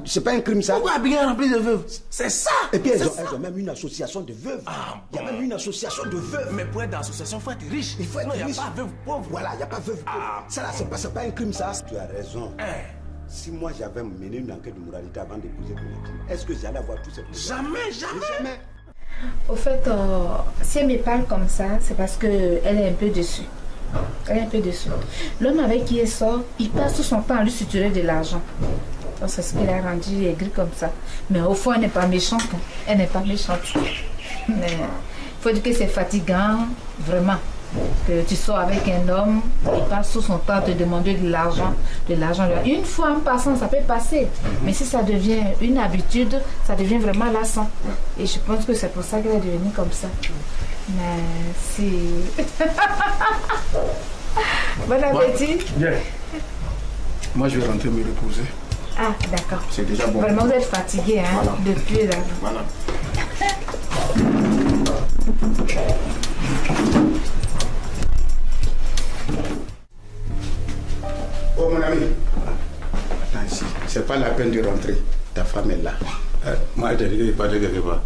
C'est pas un crime ça. Pourquoi bien rempli de veuves? C'est ça. Et puis elles ont même une association de veuves. Il y a même une association de veuves. Mais pour être dans l'association, il faut être riche. Il faut être riche. Il n'y a pas veuve pauvre. Voilà, il n'y a pas veuve pauvre. Ça là, c'est pas un crime ça. Tu as raison. Si moi j'avais mené une enquête de moralité avant d'épouser Clémentine, est-ce que j'allais avoir tous ces problèmes? Jamais. Au fait, si elle me parle comme ça, c'est parce qu'elle est un peu dessus. L'homme avec qui elle sort, il passe tout son temps à lui suturer de l'argent. Donc c'est ce qui l'a rendu aigri comme ça. Mais au fond, elle n'est pas méchante. Elle n'est pas méchante. Mais il faut dire que c'est fatigant, vraiment. Que tu sors avec un homme, il passe tout son temps à te demander de l'argent. Une fois en passant, ça peut passer. Mais si ça devient une habitude, ça devient vraiment lassant. Et je pense que c'est pour ça qu'elle est devenue comme ça. Mais si... Bon appétit. Bien. Moi, je vais rentrer me reposer. Ah, d'accord. C'est déjà bon. Vraiment, vous êtes fatigué, hein, voilà. depuis là. Voilà. Oh mon ami, attends ici, c'est pas la peine de rentrer, ta femme est là. Moi je te dis que je pas de quelque part.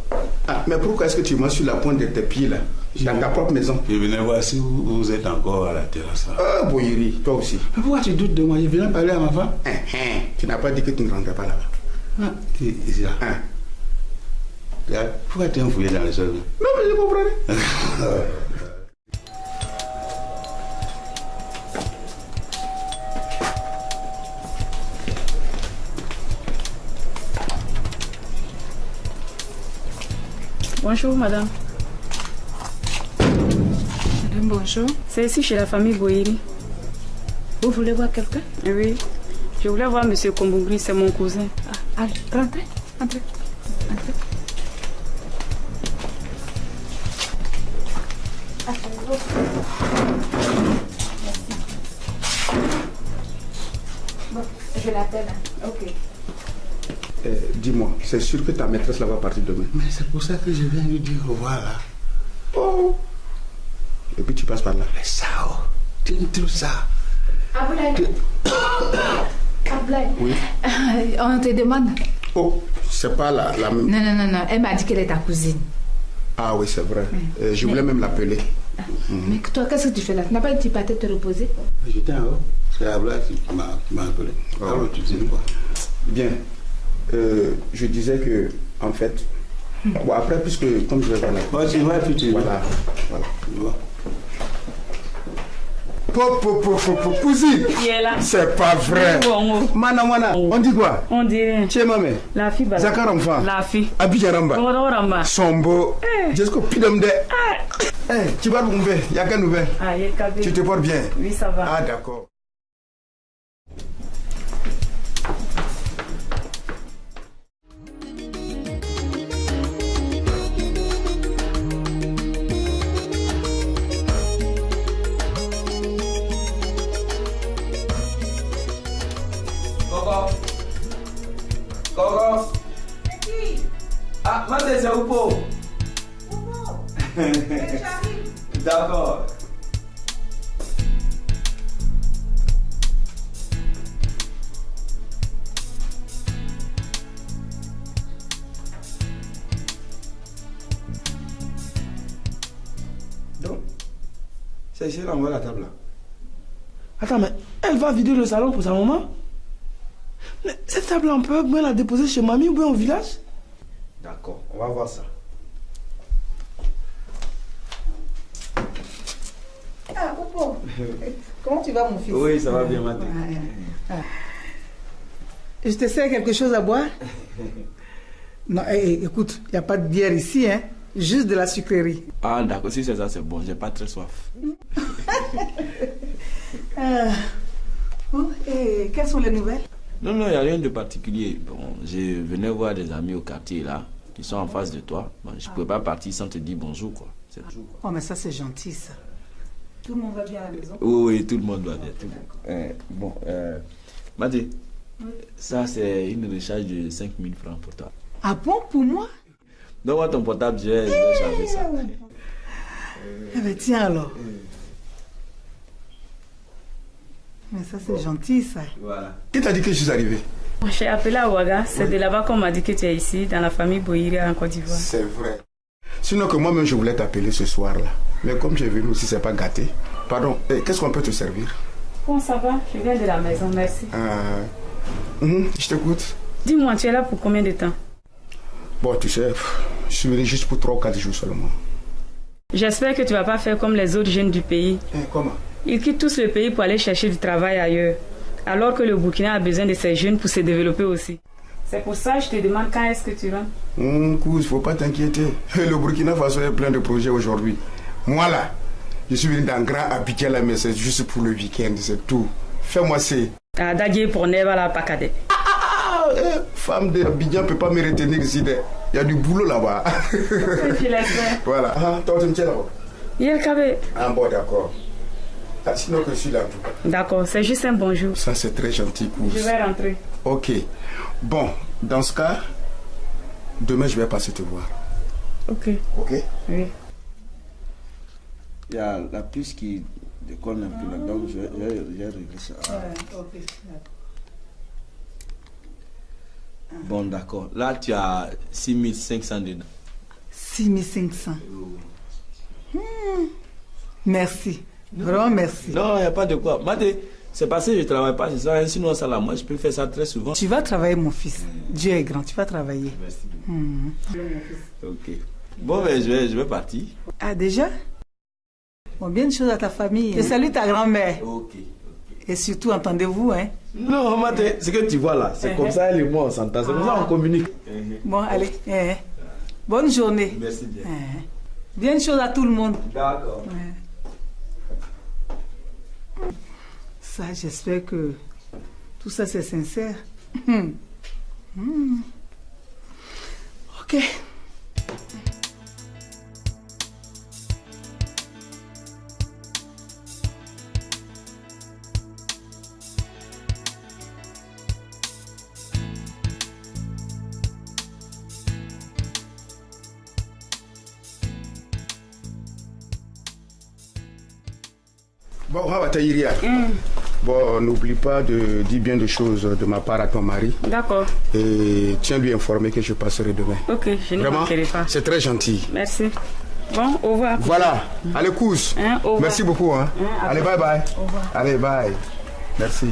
Ah, mais pourquoi est-ce que tu marches sur la pointe de tes pieds là, dans ta propre maison? Je venais voir si vous êtes encore à la terrasse. Ah, Boyeri, toi aussi. Mais pourquoi tu doutes de moi? Je viens parler à ma femme. Tu n'as pas dit que tu ne rentrais pas là-bas. Ah, ici là. Pourquoi tu es fouillé dans les sols? Non, mais je comprends. Bonjour, madame. Madame, bonjour. C'est ici chez la famille Boiri. Vous voulez voir quelqu'un? Oui. Je voulais voir monsieur Kombungri, c'est mon cousin. Ah, allez, rentrez. Entrez. Entrez. Bon, je l'appelle. Ok. Dis-moi, c'est sûr que ta maîtresse là va partir demain. Mais c'est pour ça que je viens lui dire au revoir là. Oh. Et puis tu passes par là. Mais ça, oh. Tu me trouves ça. Ablaï. Ablaï. Oui. On te demande. Oh, c'est pas la même. Non. Elle m'a dit qu'elle est ta cousine. Ah oui, c'est vrai. Je voulais même l'appeler. Mais toi, qu'est-ce que tu fais là? Tu n'as pas dit que tu partais te reposer? J'étais en haut. C'est Abla qui m'a appelé. Alors tu dis quoi? Bien. Je disais que, en fait, bon, après, puisque, comme je vais voir la... Voilà. Cousine, c'est pas vrai. Mana, on dit quoi? On dit rien. Mamé. La fille, Zakar enfant. La fille. Abidjaramba. Sombo. Jusqu'au pidom de. Tu vas nous faire. Y'a qu'à nous faire. Tu te portes bien? Oui, ça va. Ah, d'accord. Coco. Ah, Maté, c'est Oupo. D'accord. Donc, c'est ici, là, on voit la table là. Attends, mais elle va vider le salon pour sa maman? Mais cette table, on peut bien la déposer chez mamie ou bien au village? D'accord, on va voir ça. Ah, Oupo, comment tu vas, mon fils? Oui, ça va bien, Maté. Je te sers quelque chose à boire? Non, écoute, il n'y a pas de bière ici, hein? Juste de la sucrerie. Ah, d'accord, si c'est ça, c'est bon, j'ai pas très soif. Bon, et quelles sont les nouvelles? Non, il n'y a rien de particulier. Bon, je venais voir des amis au quartier là, qui sont en face de toi. Bon, je ne pouvais pas partir sans te dire bonjour, quoi. Oh, mais ça, c'est gentil, ça. Tout le monde va bien à la maison? Oui, tout le monde va bien. Bon, Maté, ça c'est une recharge de 5 000 francs pour toi. Ah bon, pour moi? Donne-moi ton portable, je vais charger ça. Eh bien, tiens alors. Mais ça, c'est gentil, ça. Voilà. Qui t'a dit que je suis arrivé? J'ai appelé à Ouaga. C'est de là-bas qu'on m'a dit que tu es ici, dans la famille Boiri en Côte d'Ivoire. C'est vrai. Sinon que moi-même, je voulais t'appeler ce soir-là. Mais comme j'ai venu aussi, c'est pas gâté. Pardon, qu'est-ce qu'on peut te servir? Bon, ça va. Je viens de la maison, merci. Je t'écoute. Dis-moi, tu es là pour combien de temps? Bon, tu sais, je suis venu juste pour 3 ou 4 jours seulement. J'espère que tu vas pas faire comme les autres jeunes du pays. Comment? Ils quittent tous le pays pour aller chercher du travail ailleurs, alors que le Burkina a besoin de ces jeunes pour se développer aussi. C'est pour ça que je te demande quand est-ce que tu rentres. Couse, faut pas t'inquiéter. Le Burkina Faso est plein de projets aujourd'hui. Moi là, je suis venu dans Grand Abidjan là, mais c'est juste pour le week-end, c'est tout. Fais-moi c'est. Ah, d'ailleurs pour Neva la Pacade. Femme d'Abidjan ne peut pas me retenir ici. Il y a du boulot là-bas. Tu l'espères. Voilà. Ah, toi, tu me tiens là-bas. Yelkabe. Ah bon, d'accord. Ah, sinon que je suis là. D'accord, c'est juste un bonjour. Ça, c'est très gentil. Couse. Je vais rentrer. Ok. Bon, dans ce cas, demain, je vais passer te voir. Ok. Ok? Oui. Il y a la puce qui déconne un peu là, donc je vais régler ça. Ok. Bon, d'accord. Là, tu as 6500 dedans. 6500. Merci. Vraiment merci. Non, il n'y a pas de quoi. Maté, c'est parce que je ne travaille pas, c'est ça. Sinon, ça là, moi, je peux faire ça très souvent. Tu vas travailler, mon fils. Dieu est grand, tu vas travailler. Merci. Ok. Bon, ben, je vais partir. Ah, déjà? Bon, bien de choses à ta famille. Et salut ta grand-mère. Ok. Et surtout, entendez-vous, hein? Non, Maté, ce que tu vois là, c'est comme ça, elle et moi, on s'entend. C'est comme ça qu'on communique. Bon, allez. Bonne journée. Merci bien. Bien de choses à tout le monde. D'accord. Ça, j'espère que tout ça, c'est sincère. Ok. Bon, Rawataïria. Bon, n'oublie pas de dire bien des choses de ma part à ton mari. D'accord. Et tiens-lui informer que je passerai demain. Ok, je ne manquerai pas. C'est très gentil. Merci. Bon, au revoir. Voilà. Allez, couche. Au revoir. Merci beaucoup. Hein. Allez, bye bye. Au revoir. Allez, bye. Merci.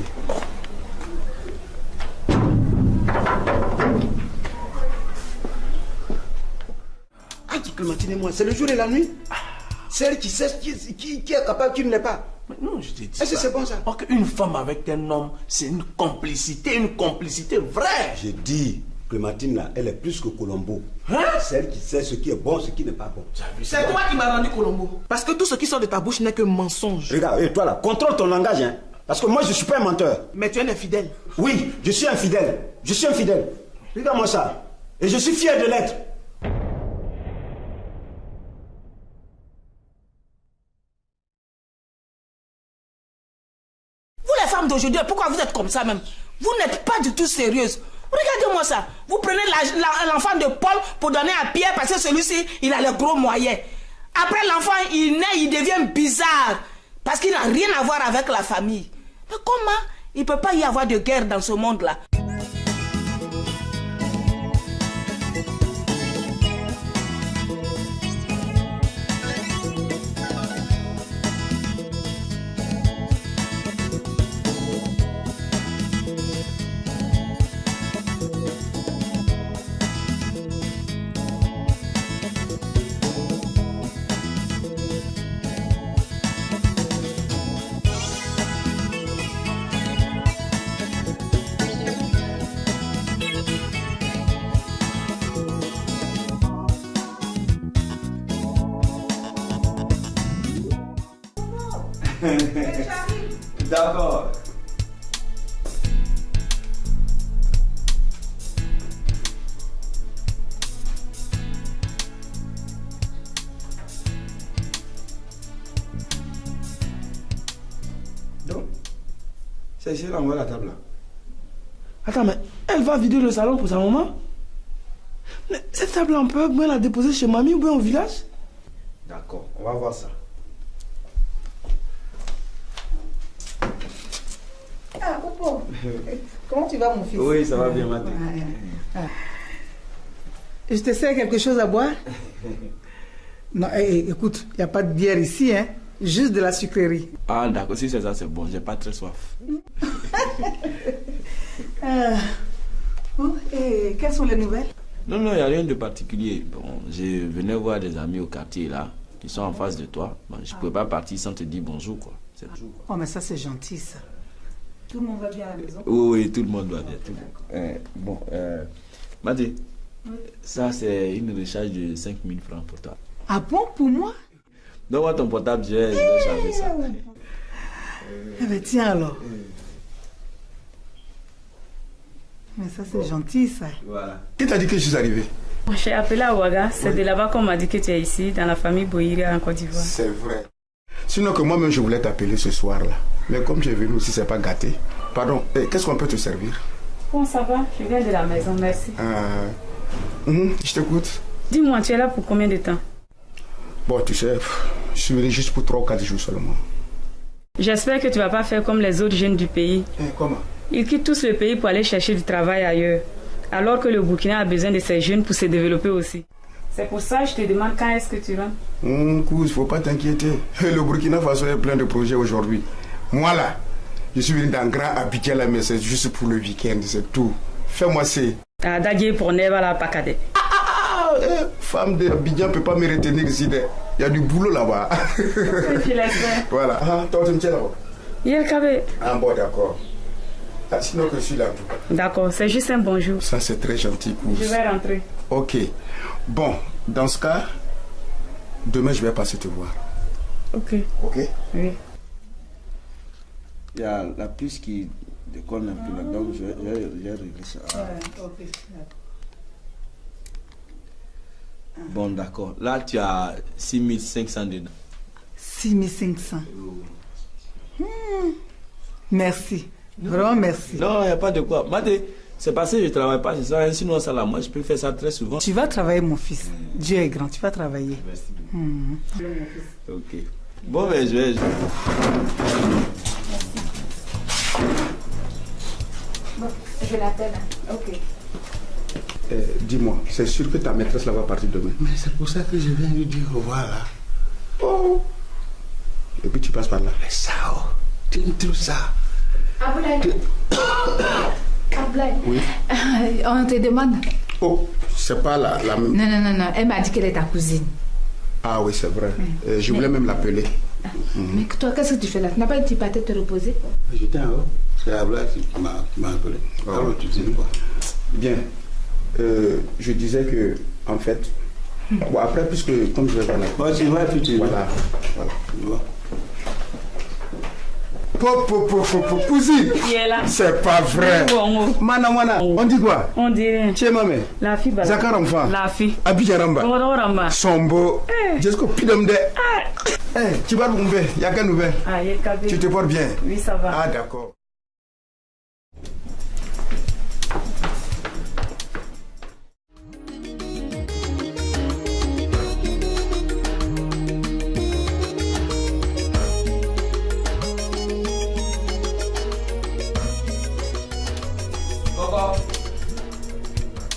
Entre Clémentine et moi, c'est le jour et la nuit. Celle qui sait qui est capable, qui ne l'est pas. Non, je te dis. Est-ce que c'est bon ça? Or qu'une femme avec un homme, c'est une complicité vraie. J'ai dit, Clémentine là, elle est plus que Colombo. Hein? Celle qui sait ce qui est bon, ce qui n'est pas bon. C'est toi qui m'as rendu Colombo. Parce que tout ce qui sort de ta bouche n'est que mensonge. Regarde, et toi là, contrôle ton langage, hein. Parce que moi je suis pas un menteur. Mais tu es un infidèle. Oui, je suis infidèle. Je suis infidèle. Regarde-moi ça. Et je suis fier de l'être. Les femmes d'aujourd'hui, pourquoi vous êtes comme ça même? Vous n'êtes pas du tout sérieuse. Regardez-moi ça. Vous prenez l'enfant de Paul pour donner à Pierre parce que celui-ci, il a les gros moyens. Après l'enfant, il naît, il devient bizarre parce qu'il n'a rien à voir avec la famille. Mais comment? Il ne peut pas y avoir de guerre dans ce monde-là. D'accord. Donc, c'est ici là, on voit la table là. Attends, mais elle va vider le salon pour sa maman? Mais cette table-là, on peut bien la déposer chez mamie ou bien au village? D'accord, on va voir ça. Ah, Popo. Comment tu vas, mon fils? Oui, ça va bien, Mathé. Je te sers quelque chose à boire? Non, écoute, il n'y a pas de bière ici, hein? Juste de la sucrerie. Ah, d'accord, si c'est ça, c'est bon, j'ai pas très soif. Bon, et quelles sont les nouvelles? Non, il n'y a rien de particulier. Bon, je venais voir des amis au quartier là, qui sont en face de toi. Bon, je ne pouvais pas partir sans te dire bonjour, quoi. C'est tout. Oh, mais ça, c'est gentil, ça. Tout le monde va bien à la maison? Oui, tout le monde va bien. Bon, Mathé, ça c'est une recharge de 5 000 francs pour toi. Ah bon, pour moi? Donne-moi ton portable, je vais charger ça. Eh bien, tiens alors. Mais ça, c'est gentil, ça. Voilà. Qui t'a dit que je suis arrivé? J'ai appelé à Ouaga, c'est de là-bas qu'on m'a dit que tu es ici, dans la famille Boïri en Côte d'Ivoire. C'est vrai. Sinon que moi-même je voulais t'appeler ce soir-là. Mais comme tu es venu aussi, c'est pas gâté. Pardon, qu'est-ce qu'on peut te servir? Bon, ça va, je viens de la maison, merci. Je t'écoute. Dis-moi, tu es là pour combien de temps? Bon, tu sais, je suis venu juste pour 3 ou 4 jours seulement. J'espère que tu vas pas faire comme les autres jeunes du pays. Comment? Ils quittent tous le pays pour aller chercher du travail ailleurs, alors que le Burkina a besoin de ces jeunes pour se développer aussi. C'est pour ça que je te demande quand est-ce que tu rentres. Cousin, faut pas t'inquiéter. Le Burkina Faso est plein de projets aujourd'hui. Moi là, je suis venu dans Grand Abidjan là, mais c'est juste pour le week-end, c'est tout. Fais-moi c'est. Ah, d'ailleurs pour Neva la Pacade. Femme d'Abidjan ne peut pas me retenir ici. Il y a du boulot là-bas. Je l'espère. Voilà. Toi, tu me tiens là-bas. Il y a le cabé. Ah bon, d'accord. Ah, sinon que je suis là. D'accord, c'est juste un bonjour. Ça, c'est très gentil. Pour... Je vais rentrer. Ok. Bon, dans ce cas, demain, je vais passer te voir. Ok. Ok? Oui. Il y a la puce qui décolle un peu là, donc j'ai réglé ça. Bon, d'accord. Là, tu as 6500 dedans. 6500. Merci. Vraiment merci. Non, il n'y a pas de quoi. C'est parce que je ne travaille pas, c'est ça. Sinon, ça là, moi, je peux faire ça très souvent. Tu vas travailler, mon fils. Dieu est grand, tu vas travailler. Merci. Ok. Bon, ben, je vais. Bon, je l'appelle. Ok. Dis-moi, c'est sûr que ta maîtresse là va partir demain. Mais c'est pour ça que je viens lui dire au revoir là. Oh. Et puis tu passes par là. Mais ça, oh, tu tout ça. Aboulaye. Aboulaye. Oui. On te demande. Oh, c'est pas la même. Non. Elle m'a dit qu'elle est ta cousine. Ah oui, c'est vrai. Je voulais même l'appeler. Mais toi, qu'est-ce que tu fais là? Tu n'as pas dit que tu partais te reposer? J'étais en haut. C'est Aboulaye qui m'a appelé. Alors tu dis quoi? Bien. Je disais que, en fait, bon, après, puisque, comme je vais voir la... tu vois, voilà. Cousine, c'est pas vrai. Mana, on dit quoi? On dit rien. Tchè mamé. La fille, Zakar enfant. La fille. Abidjaramba. Sombo. Jusqu'au pidom de. Tu vas nous faire. Y'a qu'à nous faire. Tu te portes bien? Oui, ça va. Ah, d'accord.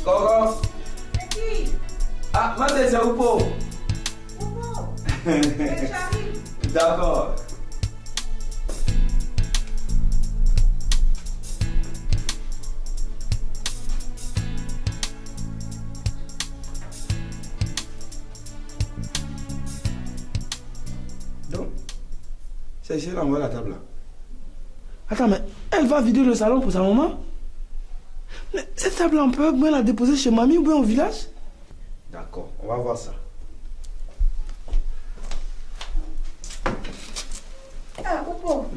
Coco. Ah, moi c'est Oupo. D'accord. Donc, c'est ici là, on voit la table là. Attends, mais elle va vider le salon pour sa maman? Mais cette table, on peut bien la déposer chez mamie ou bien au village? D'accord, on va voir ça. Ah, Oupo.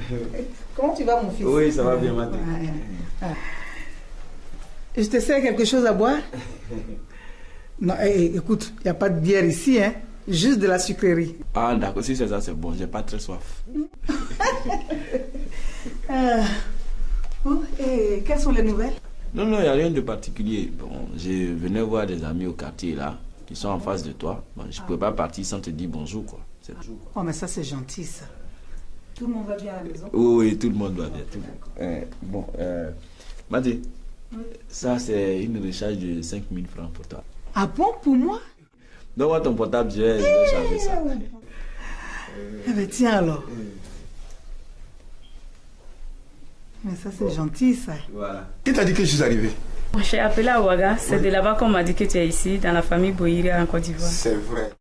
Comment tu vas, mon fils? Oui, ça va bien, Maté. Je te sers quelque chose à boire? Non, écoute, il n'y a pas de bière ici, hein? Juste de la sucrerie. Ah, d'accord, si c'est ça, c'est bon, j'ai pas très soif. Bon, et quelles sont les nouvelles? Non, il n'y a rien de particulier. Bon, je venais voir des amis au quartier là, qui sont en face de toi. Bon, je ne pouvais pas partir sans te dire bonjour, quoi. Oh, mais ça, c'est gentil, ça. Tout le monde va bien à la maison? Oui, tout le monde va bien. Bon, Maté, ça, c'est une recharge de 5000 francs pour toi. Ah bon, pour moi? Donne-moi ton portable, je vais charger ça. Eh bien, tiens alors. Mais ça, c'est gentil, ça. Voilà. Qui t'a dit que je suis arrivé? J'ai appelé à Ouaga. C'est de là-bas qu'on m'a dit que tu es ici, dans la famille Boïri en Côte d'Ivoire. C'est vrai.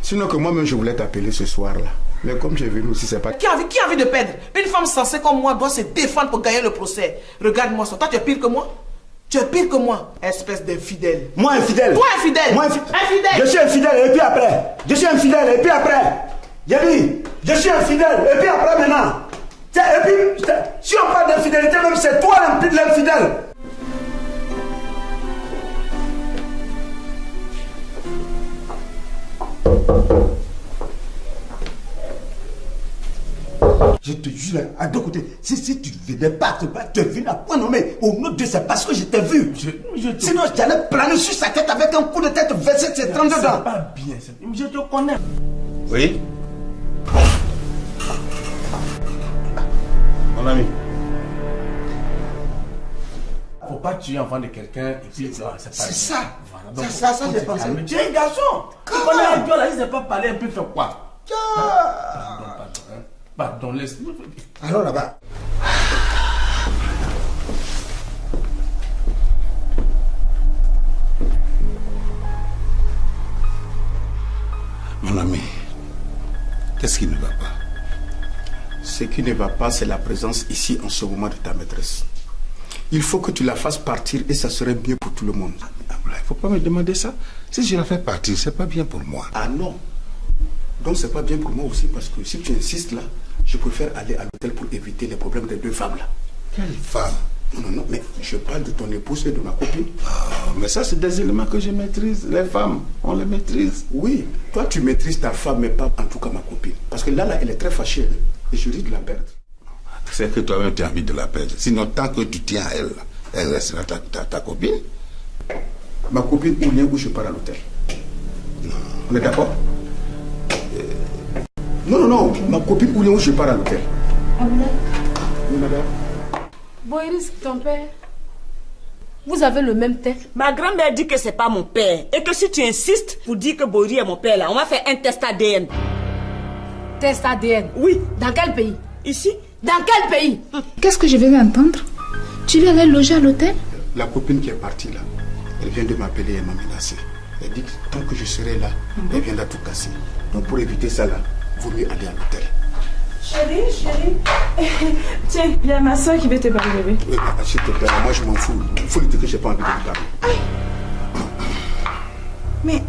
Sinon que moi-même, je voulais t'appeler ce soir-là. Mais comme j'ai venu aussi, c'est pas... Qui a envie de perdre? Une femme censée comme moi doit se défendre pour gagner le procès. Regarde-moi ça. Toi, tu es pire que moi? Tu es pire que moi, espèce d'infidèle. Moi infidèle? Toi infidèle? Infidèle? Je suis infidèle et puis après. Je suis infidèle et puis après. J'ai dit, je suis infidèle et puis après maintenant. Et puis, si on parle d'infidélité, même c'est toi l'infidèle. Je te jure, à deux côtés, si tu ne venais pas te venir à point nommé, au nom de c'est parce que je t'ai vu. Sinon, j'allais planer sur sa tête avec un coup de tête versé de ses 32 dents. C'est pas bien, je te connais. Oui? Mon ami. Faut pas tuer l'enfant de quelqu'un et puis c'est ça. Voilà, ça, j'ai pensé. Tu es un garçon. Tu connais un gars là, il ne sait pas parler un peu, fait quoi? Pardon, laisse-moi. Alors là-bas. Mon ami, qu'est-ce qui ne va pas? Ce qui ne va pas, c'est la présence ici en ce moment de ta maîtresse. Il faut que tu la fasses partir et ça serait mieux pour tout le monde. Il ne faut pas me demander ça. Si je la fais partir, c'est pas bien pour moi. Ah non. Donc c'est pas bien pour moi aussi parce que si tu insistes là, je préfère aller à l'hôtel pour éviter les problèmes des deux femmes là. Quelle femme? Non, mais je parle de ton épouse et de ma copine. Oh, mais ça, c'est des éléments que je maîtrise. Les femmes, on les maîtrise. Oui, toi tu maîtrises ta femme, mais pas en tout cas ma copine. Parce que là, elle est très fâchée et je risque de la perdre. C'est que toi-même tu as envie de la perdre. Sinon, tant que tu tiens à elle, elle restera ta copine. Ma copine ou bien où je pars à l'hôtel. On est d'accord? Non, ma copine ou bien où je pars à l'hôtel. Oui, madame. Boiris, ton père, vous avez le même teint. Ma grand-mère dit que c'est pas mon père. Et que si tu insistes pour dire que Boiri est mon père, là, on va faire un test ADN. Test ADN? Oui. Dans quel pays? Ici. Dans quel pays? Qu'est-ce que je vais entendre? Tu vas aller loger à l'hôtel? La copine qui est partie là, elle vient de m'appeler et m'a menacé. Elle dit que tant que je serai là, elle viendra tout casser. Donc pour éviter ça là, vaut mieux aller à l'hôtel. Chérie. Tiens, il y a ma soeur qui veut te parler, bébé. Oui, papa, s'il te plaît, moi je m'en fous. Il faut lui dire que j'ai pas envie de lui parler. Mais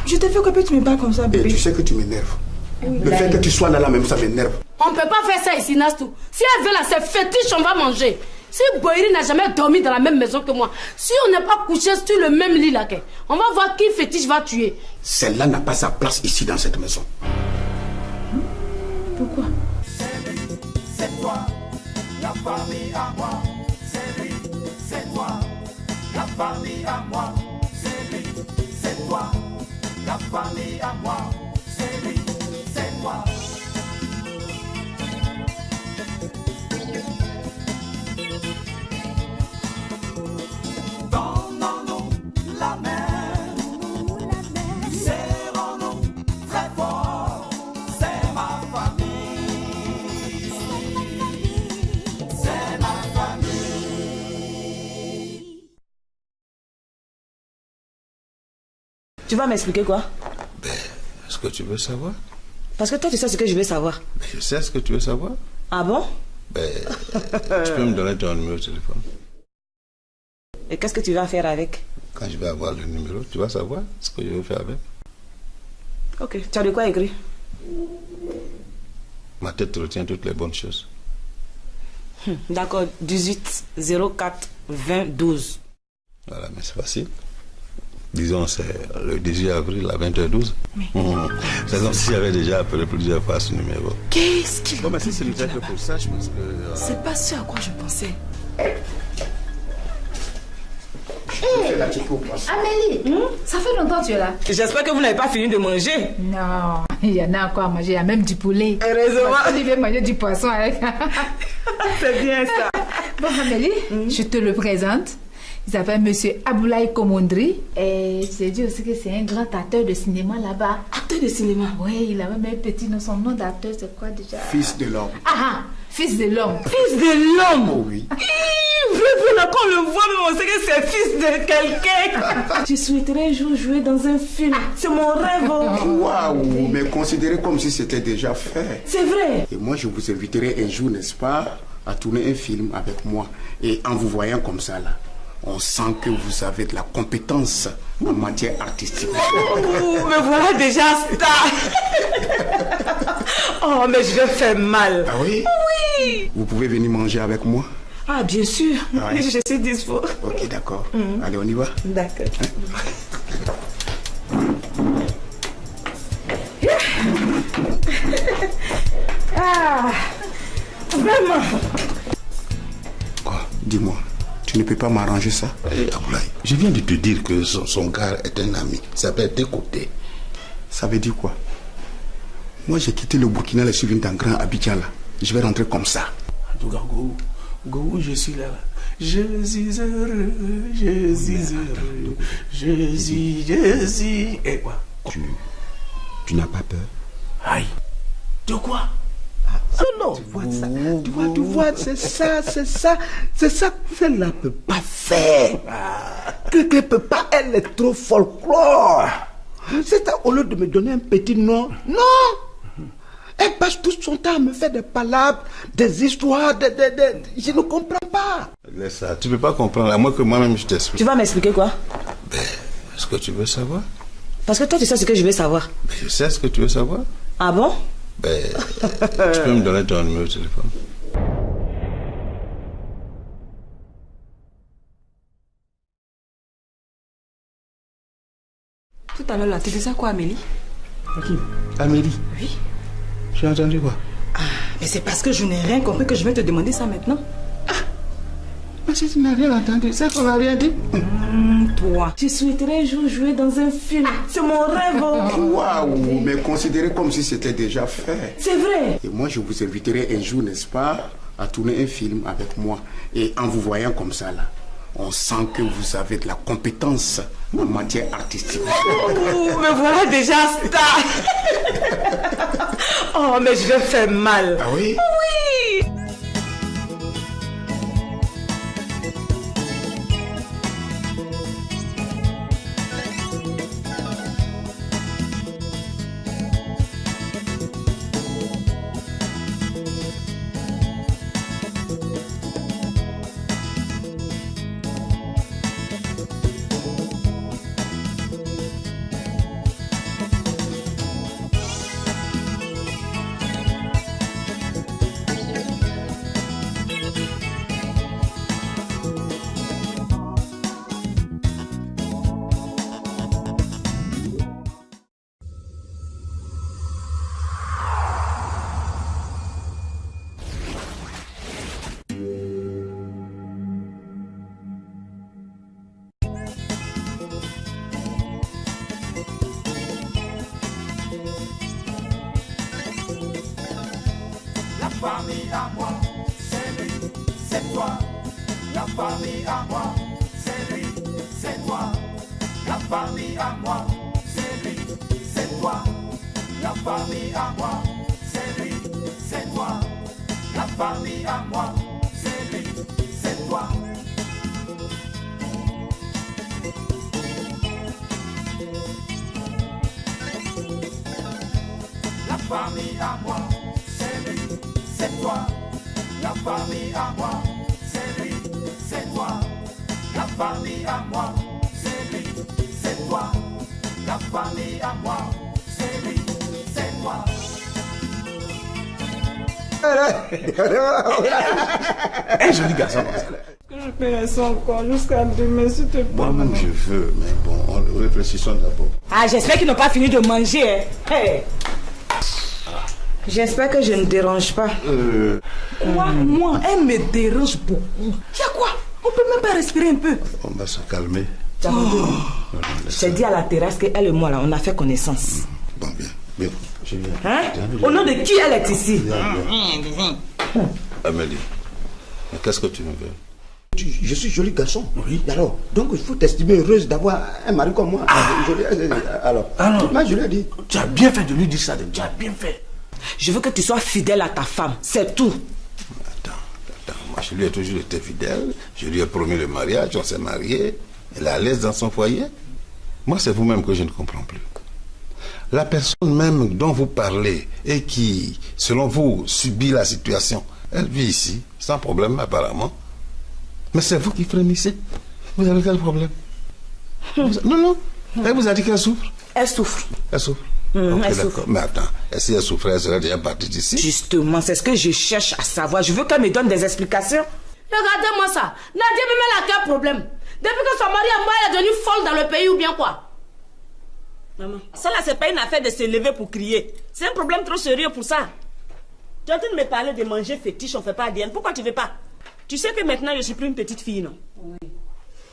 je te fais que tu me parles comme ça, bébé. Et tu sais que tu m'énerves. Oui, le fait que tu sois là même, ça m'énerve. On ne peut pas faire ça ici, Nastou. Si elle veut là, c'est fétiche, on va manger. Si Boiri n'a jamais dormi dans la même maison que moi, si on n'est pas couché sur le même lit là, on va voir qui fétiche va tuer. Celle-là n'a pas sa place ici dans cette maison. Pourquoi? C'est toi, la famille à moi. C'est lui, c'est toi, la famille à moi. C'est lui, c'est toi, la famille à moi. C'est lui, c'est toi. Donnons-nous la main, serrons-nous très fort. C'est ma famille, c'est ma famille. Tu vas m'expliquer quoi? Est-ce que tu veux savoir? Parce que toi, tu sais ce que je veux savoir. Je sais ce que tu veux savoir. Ah bon? Tu peux me donner ton numéro de téléphone. Et qu'est-ce que tu vas faire avec? Quand je vais avoir le numéro, tu vas savoir ce que je vais faire avec. Ok, tu as de quoi écrire? Ma tête retient toutes les bonnes choses. D'accord, 18 04 20 12. Voilà, mais c'est facile. Disons, c'est le 18 avril à 20h12. C'est comme si j'avais déjà appelé plusieurs fois ce numéro. Qu'est-ce qu'il Bon, mais si c'est le fait que pour ça, je pense que... C'est pas ce à quoi je pensais. Amélie, ça fait longtemps que tu es là. J'espère que vous n'avez pas fini de manger. Non, il y en a encore à manger, il y a même du poulet. Heureusement. Il vient manger du poisson avec. C'est bien ça. Bon, Amélie, je te le présente. Il s'appelle Monsieur Aboulaye Komondri. Et je t'ai dit aussi que c'est un grand acteur de cinéma là-bas. Acteur de cinéma? Oui, il a même un petit nom. Son nom d'acteur, c'est quoi déjà? Fils de l'homme. Ah, fils de l'homme. Fils de l'homme? Oh oui. Quand on le voit, mais on sait que c'est fils de quelqu'un. Je souhaiterais un jour jouer dans un film. C'est mon rêve. Waouh, mais considérez comme si c'était déjà fait. C'est vrai. Et moi, je vous inviterai un jour, n'est-ce pas, à tourner un film avec moi. Et en vous voyant comme ça, là, on sent que vous avez de la compétence en matière artistique. Me voilà déjà star. Oh, mais je vais faire mal. Ah oui? Oui. Vous pouvez venir manger avec moi? Ah, bien sûr. Ah ouais. Je suis dispo. Ok, d'accord. Allez, on y va. D'accord. Ah, vraiment. Quoi? Dis-moi. Tu ne peux pas m'arranger ça? Aboulaye, je viens de te dire que son gars est un ami. Il s'appelle Tékoté. Ça veut dire quoi? Moi, j'ai quitté le Burkina, je suis venu dans Grand Abidjan là. Je vais rentrer comme ça. En tout cas, Go, je suis là. Je suis heureux, je suis heureux, je suis... Et quoi? Tu n'as pas peur? Aïe. De quoi? Non, tu vois ça, tu vois, c'est ça qu'elle ne peut pas faire. Que peut pas, elle est trop folklore. C'est ça, au lieu de me donner un petit nom, non. Elle passe tout son temps à me faire des palabres, des histoires, je ne comprends pas. Laisse ça, tu ne peux pas comprendre, à moins que moi-même je t'explique. Tu vas m'expliquer quoi? Est-ce que tu veux savoir? Parce que toi, tu sais ce que je veux savoir. Je sais ce que tu veux savoir. Ah bon? Tu peux me donner ton numéro de téléphone? Tout à l'heure, là, tu disais quoi, Amélie? Qui? Amélie? Oui. Tu as entendu quoi? Mais c'est parce que je n'ai rien compris que je vais te demander ça maintenant. Mais si tu n'as rien entendu, c'est qu'on n'a rien dit. Toi, je souhaiterais jouer dans un film. C'est mon rêve. Waouh, mais considérez comme si c'était déjà fait. C'est vrai. Et moi, je vous inviterai un jour, n'est-ce pas, à tourner un film avec moi. Et en vous voyant comme ça, là, on sent que vous avez de la compétence en matière artistique. Me voilà déjà star. Oh, mais je vais faire mal. Ah oui? Oui. famille à moi, c'est lui, c'est toi. La famille à moi, c'est lui, c'est toi. La famille à moi, c'est lui, c'est toi. La famille à moi, c'est lui, c'est toi. La famille à moi, c'est lui, c'est toi. La famille à moi, c'est lui, c'est toi. La famille à moi, c'est lui, c'est toi. La famille à moi, c'est lui, c'est toi. La famille à moi, c'est lui, c'est toi. Un joli garçon. Que je paierai ça encore jusqu'à demain, s'il te plaît. Moi-même je veux, mais bon, réfléchissons d'abord. Ah, j'espère qu'ils n'ont pas fini de manger. Hein. Hey. J'espère que je ne dérange pas. Moi, elle me dérange beaucoup. Il y a quoi? On peut même pas respirer un peu. On va se calmer. J'ai dit à la terrasse qu'elle et moi, là, on a fait connaissance. Bon, bien. Je viens. Hein? Au nom de qui elle est ici? Amélie, mais qu'est-ce que tu me veux? Je suis joli garçon. Oui. Alors, donc il faut t'estimer heureuse d'avoir un mari comme moi. Alors, je lui ai dit. Tu as bien fait de lui dire ça, tu as bien fait. Je veux que tu sois fidèle à ta femme, c'est tout. Attends, moi je lui ai toujours été fidèle. Je lui ai promis le mariage, on s'est mariés. Elle est à l'aise dans son foyer. Moi, c'est vous-même que je ne comprends plus. La personne même dont vous parlez et qui, selon vous, subit la situation, elle vit ici, sans problème apparemment. Mais c'est vous qui frémissez. Vous avez quel problème? Non. Elle vous a dit qu'elle souffre? Elle souffre. Elle souffre? Elle souffre. Mais attends, et si elle souffrait, elle serait déjà partie d'ici? Justement, c'est ce que je cherche à savoir. Je veux qu'elle me donne des explications. Regardez-moi ça. Nadia même a quel problème? Depuis que son mari est mort, elle est devenue folle dans le pays ou bien quoi? Maman, ça là, c'est pas une affaire de se lever pour crier. C'est un problème trop sérieux pour ça. Tu es en train de me parler de manger fétiche, on fait pas ADN. Pourquoi tu veux pas? Tu sais que maintenant, je suis plus une petite fille, non? Oui.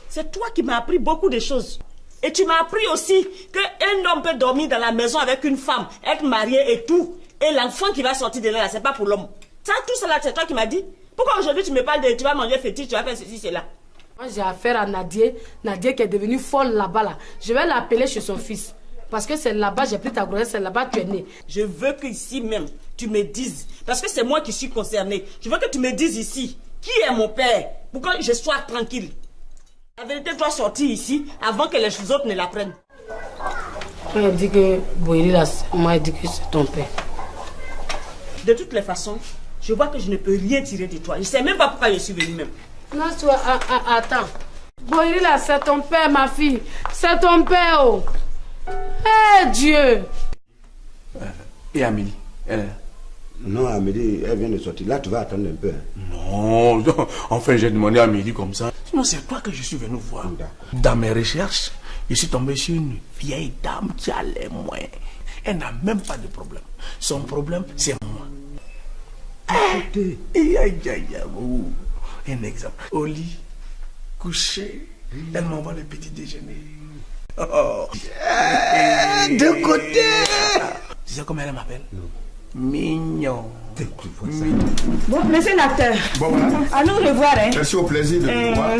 C'est toi qui m'as appris beaucoup de choses. Et tu m'as appris aussi qu'un homme peut dormir dans la maison avec une femme, être marié et tout. Et l'enfant qui va sortir de là, c'est pas pour l'homme. Ça, tout cela, c'est toi qui m'as dit. Pourquoi aujourd'hui tu me parles de tu vas manger fétiche, tu vas faire ceci, cela? Moi, j'ai affaire à Nadia qui est devenue folle là-bas. Là. Je vais l'appeler chez son fils. Parce que c'est là-bas, j'ai pris ta grossesse, c'est là-bas tu es né. Je veux qu'ici même, tu me dises, parce que c'est moi qui suis concernée, je veux que tu me dises ici, qui est mon père, pour que je sois tranquille. La vérité doit sortir ici, avant que les autres ne l'apprennent. Quand elle dit que Boiri, là, moi, elle dit que c'est ton père. De toutes les façons, je vois que je ne peux rien tirer de toi. Je ne sais même pas pourquoi je suis venue même. Non, toi, attends. Boiri là, c'est ton père, ma fille. C'est ton père, oh. Eh, Dieu. Et Amélie, elle est là? Non, Amélie, elle vient de sortir. Là, tu vas attendre un peu. Non, enfin, j'ai demandé à Amélie comme ça. Sinon, c'est toi que je suis venu voir. Dans mes recherches, je suis tombé sur une vieille dame qui a les moyens. Elle n'a même pas de problème. Son problème, c'est moi. Un exemple. Au lit, couché, elle m'envoie le petit déjeuner. De côté. Tu sais comment elle m'appelle? Mignon. Bon, monsieur l'acteur. Bon, voilà. À nous revoir, hein. Merci, au plaisir de vous voir.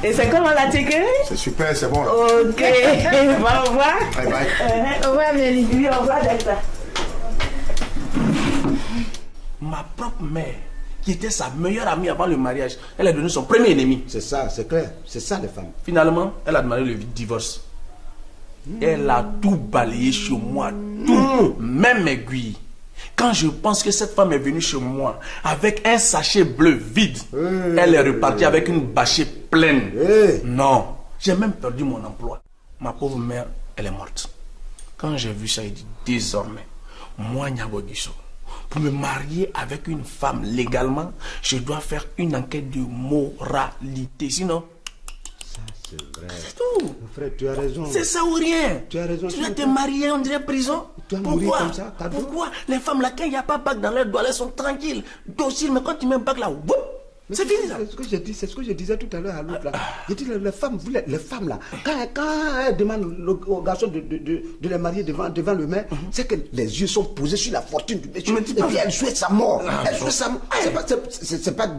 Et c'est comment la ticket? C'est super, c'est bon. Là. Ok. Au revoir. Bye bye. Au revoir, Amélie. Oui, au revoir, Delta. Ma propre mère, qui était sa meilleure amie avant le mariage, elle est devenue son premier ennemi. C'est ça, c'est clair. C'est ça, les femmes. Finalement, elle a demandé le divorce. Elle a tout balayé chez moi, tout, même aiguille. Quand je pense que cette femme est venue chez moi avec un sachet bleu vide, elle est repartie avec une bâchée pleine. Non, j'ai même perdu mon emploi. Ma pauvre mère, elle est morte. Quand j'ai vu ça, il dit désormais, moi, Niago Guisso, pour me marier avec une femme légalement, je dois faire une enquête de moralité. Sinon, c'est vrai. C'est tout. Mon frère, tu as raison. C'est ça ou rien. Tu as raison. Tu dois te marier, on dirait prison. Tu vas mourir comme ça, cadeau. Pourquoi les femmes là, quand il n'y a pas bac dans leurs doigts, elles sont tranquilles, dociles, mais quand tu mets un bac là, whoop, c'est fini ça. C'est ce que je disais tout à l'heure à l'autre là. J'ai dit les femmes là, quand elles demandent au garçon de les marier devant le maire, c'est que les yeux sont posés sur la fortune du monsieur. Et puis elle souhaite sa mort. Elle souhaite sa mort.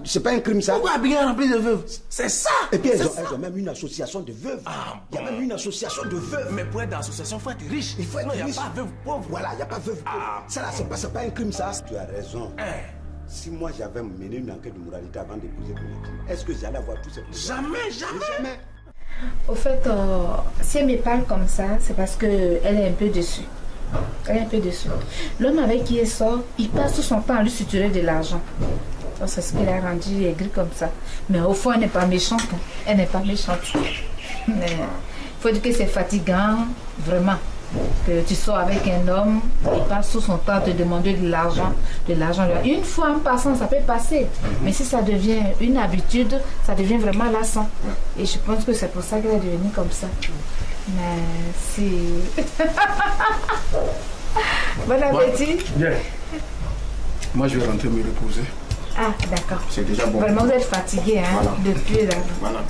C'est pas un crime ça. Pourquoi habiller rempli de veuves? C'est ça. Et puis elles ont même une association de veuves. Il y a même une association de veuves. Mais pour être dans l'association, il faut être riche. Il faut être riche. Il n'y a pas veuve pauvre. Voilà, il n'y a pas veuve pauvre. Ça là, c'est pas un crime ça. Tu as raison. Si moi j'avais mené une enquête de moralité avant d'épouser Connectine, est-ce que j'allais avoir tous ces problèmes? Jamais. Au fait, si elle me parle comme ça, c'est parce qu'elle est un peu déçue. Elle est un peu déçue. L'homme avec qui elle sort, il passe tout son temps à lui suturer de l'argent. C'est ce qui l'a rendu aigri comme ça. Mais au fond, elle n'est pas méchante. Elle n'est pas méchante. Mais il faut dire que c'est fatigant, vraiment. Que tu sors avec un homme, il passe tout son temps à te demander de l'argent. Une fois en passant, ça peut passer. Mais si ça devient une habitude, ça devient vraiment lassant. Et je pense que c'est pour ça qu'elle est devenue comme ça. Mais si... Bon appétit. Bien. Moi, je vais rentrer me reposer. Ah, d'accord. C'est déjà bon. Vraiment, vous êtes fatigué, hein, voilà. depuis là. Voilà.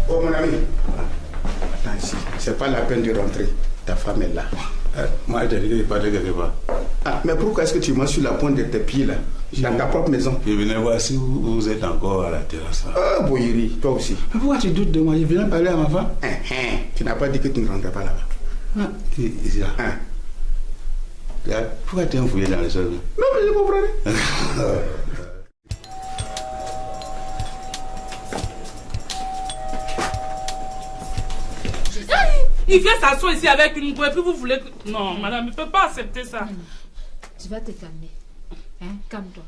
Oh mon ami, attends ici, c'est pas la peine de rentrer. Ta femme est là. Moi, je ne pas de quelque part. Ah, mais pourquoi est-ce que tu m'as sur la pointe de tes pieds là, dans ta propre maison? Je venais voir si vous êtes encore à la terrasse. Ah, Boyeri, toi aussi. Mais pourquoi tu doutes de moi? Je viens parler à ma femme. Tu n'as pas dit que tu ne rentrais pas là-bas. Ah, ici là. Pourquoi tu es enfouillé dans les choses? Non, mais je comprends. Il vient s'asseoir ici avec une boue et puis vous voulez que... Non, madame, il ne peut pas accepter ça. Tu vas te calmer. Hein? Calme-toi.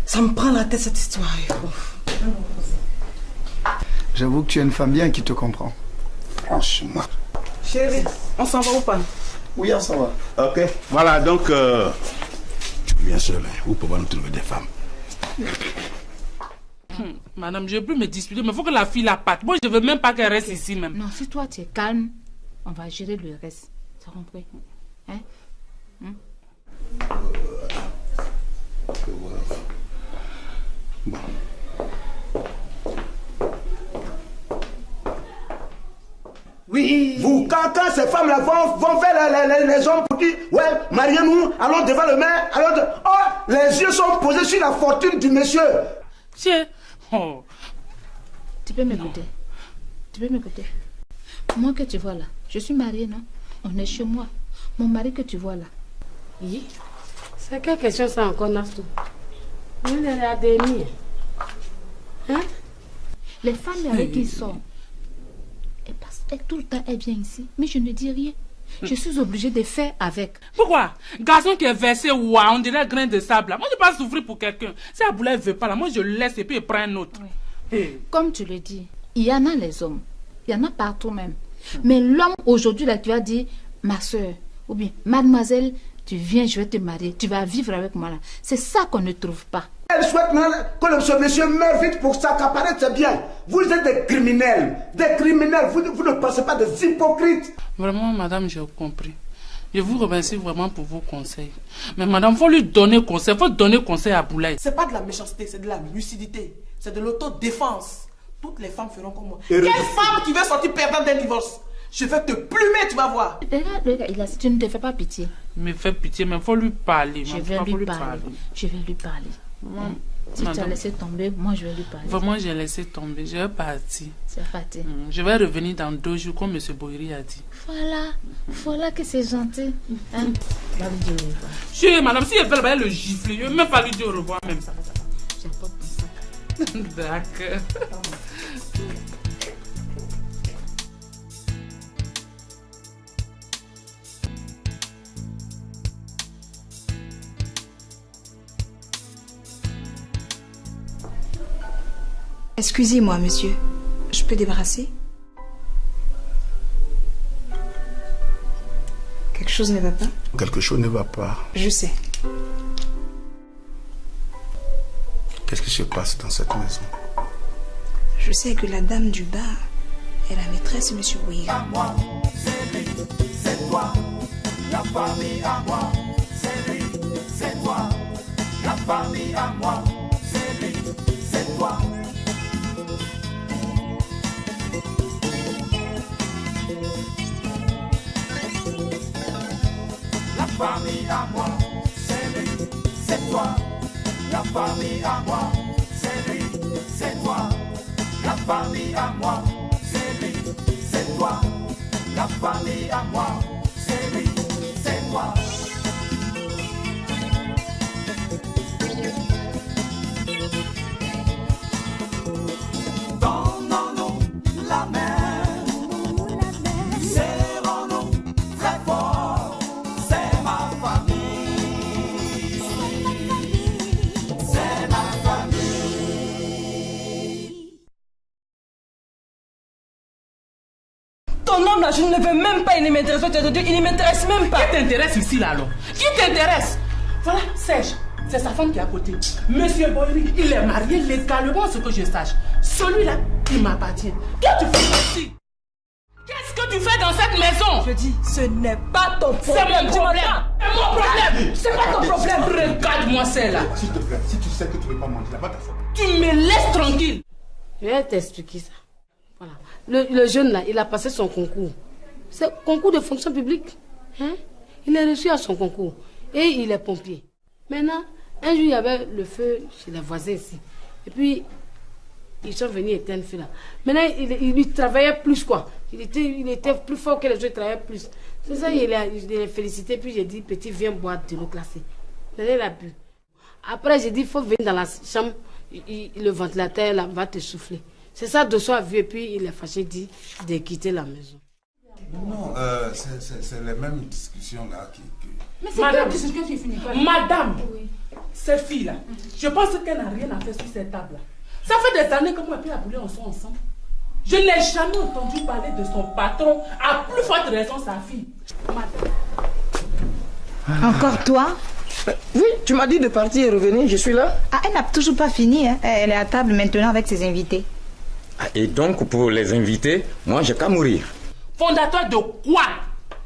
Ça me prend la tête cette histoire. J'avoue que tu es une femme bien qui te comprend. Franchement. Chérie, on s'en va ou pas? Oui, on s'en va. Ok. Voilà, donc... bien sûr, vous pouvez nous trouver des femmes. Madame, je ne veux plus me disputer, mais il faut que la fille la parte. Moi, je ne veux même pas qu'elle reste ici même. Non, si toi tu es calme, on va gérer le reste. Tu as compris? Hein? Bon. Oui. Vous, quand ces femmes-là vont faire les hommes pour dire, ouais, mariez-nous, allons devant le maire, oh, les yeux sont posés sur la fortune du monsieur. Tiens. Oh. Tu peux m'écouter. Tu peux m'écouter. Moi que tu vois là, je suis mariée, non? On est chez moi. Mon mari que tu vois là. Oui. C'est quelle question ça encore, Nastou? Il est à demi. Hein? Les femmes avec qui ils sont, tout le temps, elle vient ici, mais je ne dis rien. Je suis obligée de faire avec. Pourquoi? Garçon qui est versé, ouah, on dirait un grain de sable. Là. Moi, je ne peux pas souffrir pour quelqu'un. Si Aboulaye ne veut pas, là, moi, je le laisse et puis il prend un autre. Oui. Hey. Comme tu le dis, il y en a les hommes. Il y en a partout même. Mais l'homme, aujourd'hui, là, tu vas dire, ma soeur, ou bien, mademoiselle, tu viens, je vais te marier, tu vas vivre avec moi là. C'est ça qu'on ne trouve pas. Elle souhaite que ce monsieur meure vite pour s'accaparer de ses biens. Vous êtes des criminels. Des criminels. Vous ne pensez pas des hypocrites. Vraiment, madame, j'ai compris. Je vous remercie vraiment pour vos conseils. Mais madame, il faut lui donner conseil. Il faut donner conseil à Aboulaye. C'est pas de la méchanceté, c'est de la lucidité. C'est de l'autodéfense. Toutes les femmes feront comme moi. Quelle femme qui veut sortir perdante d'un divorce? Je vais te plumer, tu vas voir. Regarde, si tu ne te fais pas pitié. Me fais pitié, mais il faut lui parler. Je vais lui parler. Je vais lui parler. Si tu as laissé tomber, moi je vais lui parler. Vraiment, j'ai laissé tomber. Je vais partir. C'est parti. Je vais revenir dans 2 jours, comme M. Boiri a dit. Voilà que c'est gentil. Hein? Va lui dire au revoir. Chérie, madame, si elle veut le gifler, je ne vais même pas lui dire au revoir même. J'ai pas pour ça. D'accord. Excusez-moi, monsieur. Je peux débarrasser? Quelque chose ne va pas? Quelque chose ne va pas. Je sais. Qu'est-ce qui se passe dans cette maison? Je sais que la dame du bar est la maîtresse de monsieur Boiri. À moi, c'est lui, c'est toi. La famille à moi, c'est lui, c'est toi. La famille à moi, c'est lui, c'est toi. La famille à moi, c'est lui, c'est toi. La famille à moi, c'est lui, c'est toi. La famille à moi, c'est lui, c'est toi. La famille à moi, c'est lui, c'est toi. Donnons-nous la main, serrons-nous très fort. C'est ma famille, c'est ma famille. Ton homme là, je ne le veux même pas, il ne m'intéresse pas, il ne m'intéresse même pas. Qui t'intéresse ici là alors? Qui t'intéresse? Voilà, Serge, c'est sa femme qui est à côté. Monsieur Boiri, il est marié légalement, ce que je sache. Celui-là, il m'appartient. Qu'est-ce que tu fais ici? Qu'est-ce que tu fais dans cette maison? Je dis, ce n'est pas ton problème. C'est mon problème. C'est mon problème. C'est pas ton problème. Regarde-moi celle-là. S'il te plaît, si tu sais que tu ne veux pas mentir, là-bas ta faute. Tu me laisses tranquille. Je vais t'expliquer ça. Voilà. Le jeune là, il a passé son concours. C'est concours de fonction publique. Hein? Il est reçu à son concours. Et il est pompier. Maintenant, un jour, il y avait le feu chez les voisins ici. Et puis, ils sont venus éteindre le feu là. Maintenant, il travaillait plus quoi. Il était plus fort que les autres, il travaillait plus. C'est ça, il l'a félicité. Puis j'ai dit, petit, viens boire de l'eau glacée. Maintenant, il a bu. Après, j'ai dit, il faut venir dans la chambre. Le ventilateur là, va te souffler. C'est ça, de soi vu. Et puis, il est fâché, dit de quitter la maison. Non, c'est les mêmes discussions là qui... Mais c'est madame, qu'est-ce que tu finis quoi? Madame, oui. Cette fille-là, je pense qu'elle n'a rien à faire sur cette table-là. Ça fait des années que moi et Aboulaye, on sont ensemble. Je n'ai jamais entendu parler de son patron, à plus forte raison sa fille. Madame. Encore toi? Oui, tu m'as dit de partir et revenir, je suis là. Ah, elle n'a toujours pas fini, hein. Elle est à table maintenant avec ses invités. Et donc, pour les invités, moi, j'ai qu'à mourir. Fondateur de quoi,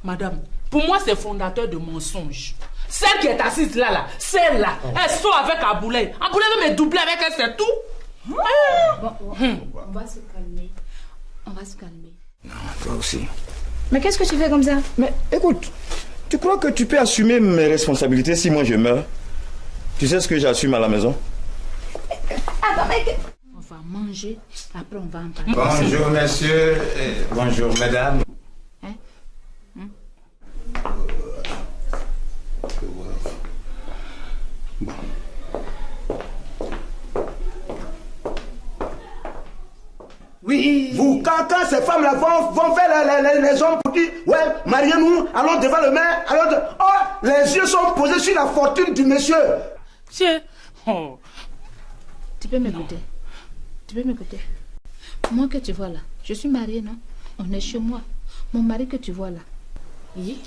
madame? Pour moi, c'est fondateur de mensonges. Celle qui est assise là, celle-là, elle sort avec Aboulaye. Aboulaye veut me doubler avec elle, c'est tout. Bon, on va se calmer. On va se calmer. Non, toi aussi. Mais qu'est-ce que tu fais comme ça? Mais écoute, tu crois que tu peux assumer mes responsabilités si moi je meurs? Tu sais ce que j'assume à la maison? Attends, mais... On va manger, après on va en parler. Bonjour, messieurs, et bonjour, mesdames. Hein? Oui. Vous, quand ces femmes-là vont faire les hommes pour dire, ouais, mariez-nous, allons devant le maire, oh, les yeux sont posés sur la fortune du monsieur. Tiens. Oh. Tu peux m'écouter. Tu peux m'écouter. Moi que tu vois là, je suis mariée, non? On est chez moi. Mon mari que tu vois là. Oui.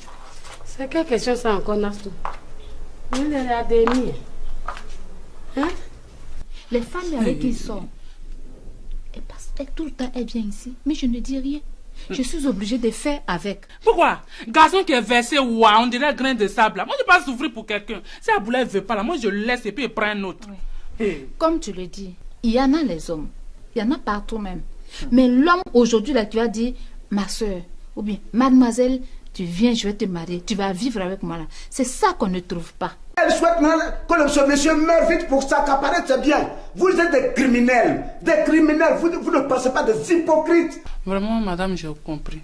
C'est quelle question ça encore, Nastou? Il est à demi. Hein? Les femmes avec qui ils sont. Et tout le temps, elle vient ici. Mais je ne dis rien. Je suis obligée de faire avec. Pourquoi? Garçon qui est versé, ouah, on dirait un grain de sable. Là. Moi, je ne vais pas souffrir pour quelqu'un. Si Aboulaye ne veut pas, là, moi, je le laisse et puis il prend un autre. Oui. Hey. Comme tu le dis, il y en a les hommes. Il y en a partout même. Mais l'homme, aujourd'hui, là, tu vas dire, ma soeur, ou bien, mademoiselle, tu viens, je vais te marier. Tu vas vivre avec moi là. C'est ça qu'on ne trouve pas. Elle souhaite que ce monsieur meure vite pour s'accaparer de ses biens. Vous êtes des criminels. Des criminels. Vous ne pensez pas des hypocrites. Vraiment, madame, j'ai compris.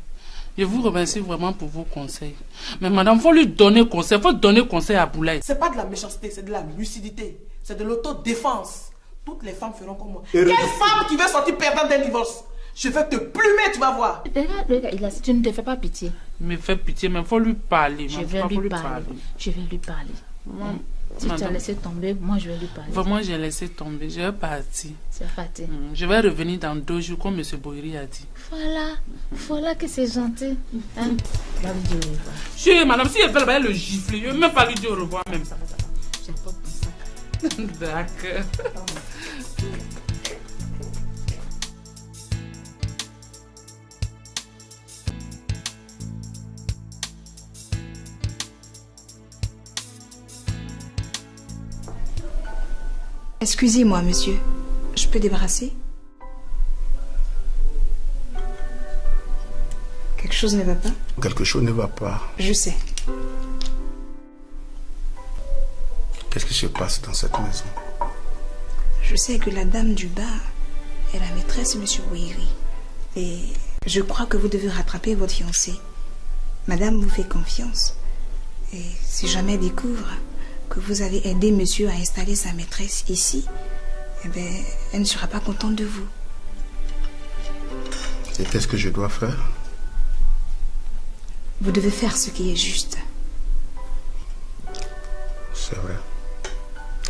Je vous remercie vraiment pour vos conseils. Mais madame, il faut lui donner conseil. Il faut donner conseil à Aboulaye. C'est pas de la méchanceté, c'est de la lucidité. C'est de l'autodéfense. Toutes les femmes feront comme moi. Et quelle femme qui veut sortir perdante d'un divorce? Je vais te plumer, tu vas voir. Regarde, tu ne te fais pas pitié. Me fais pitié, mais il faut lui parler. Je vais lui parler. Je vais lui parler. Si tu as laissé tomber, moi je vais lui parler. Vraiment, j'ai laissé tomber. Je vais partir. C'est parti. Je vais revenir dans 2 jours, comme M. Boiri a dit. Voilà que c'est gentil. Hein? Va lui dire au revoir. Chérie, madame, si elle veut, elle va le gifler. Je ne vais même pas lui dire au revoir même. J'ai pas pour ça. D'accord. Excusez-moi, monsieur. Je peux débarrasser? Quelque chose ne va pas? Quelque chose ne va pas. Je sais. Qu'est-ce qui se passe dans cette maison? Je sais que la dame du bar est la maîtresse de monsieur Ouiri. Et je crois que vous devez rattraper votre fiancé. Madame vous fait confiance. Et si jamais elle découvre que vous avez aidé monsieur à installer sa maîtresse ici, eh bien, elle ne sera pas contente de vous. Et qu'est-ce que je dois faire? Vous devez faire ce qui est juste. C'est vrai.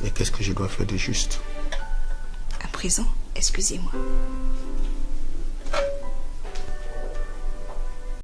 Et qu'est-ce que je dois faire de juste? À présent, excusez-moi.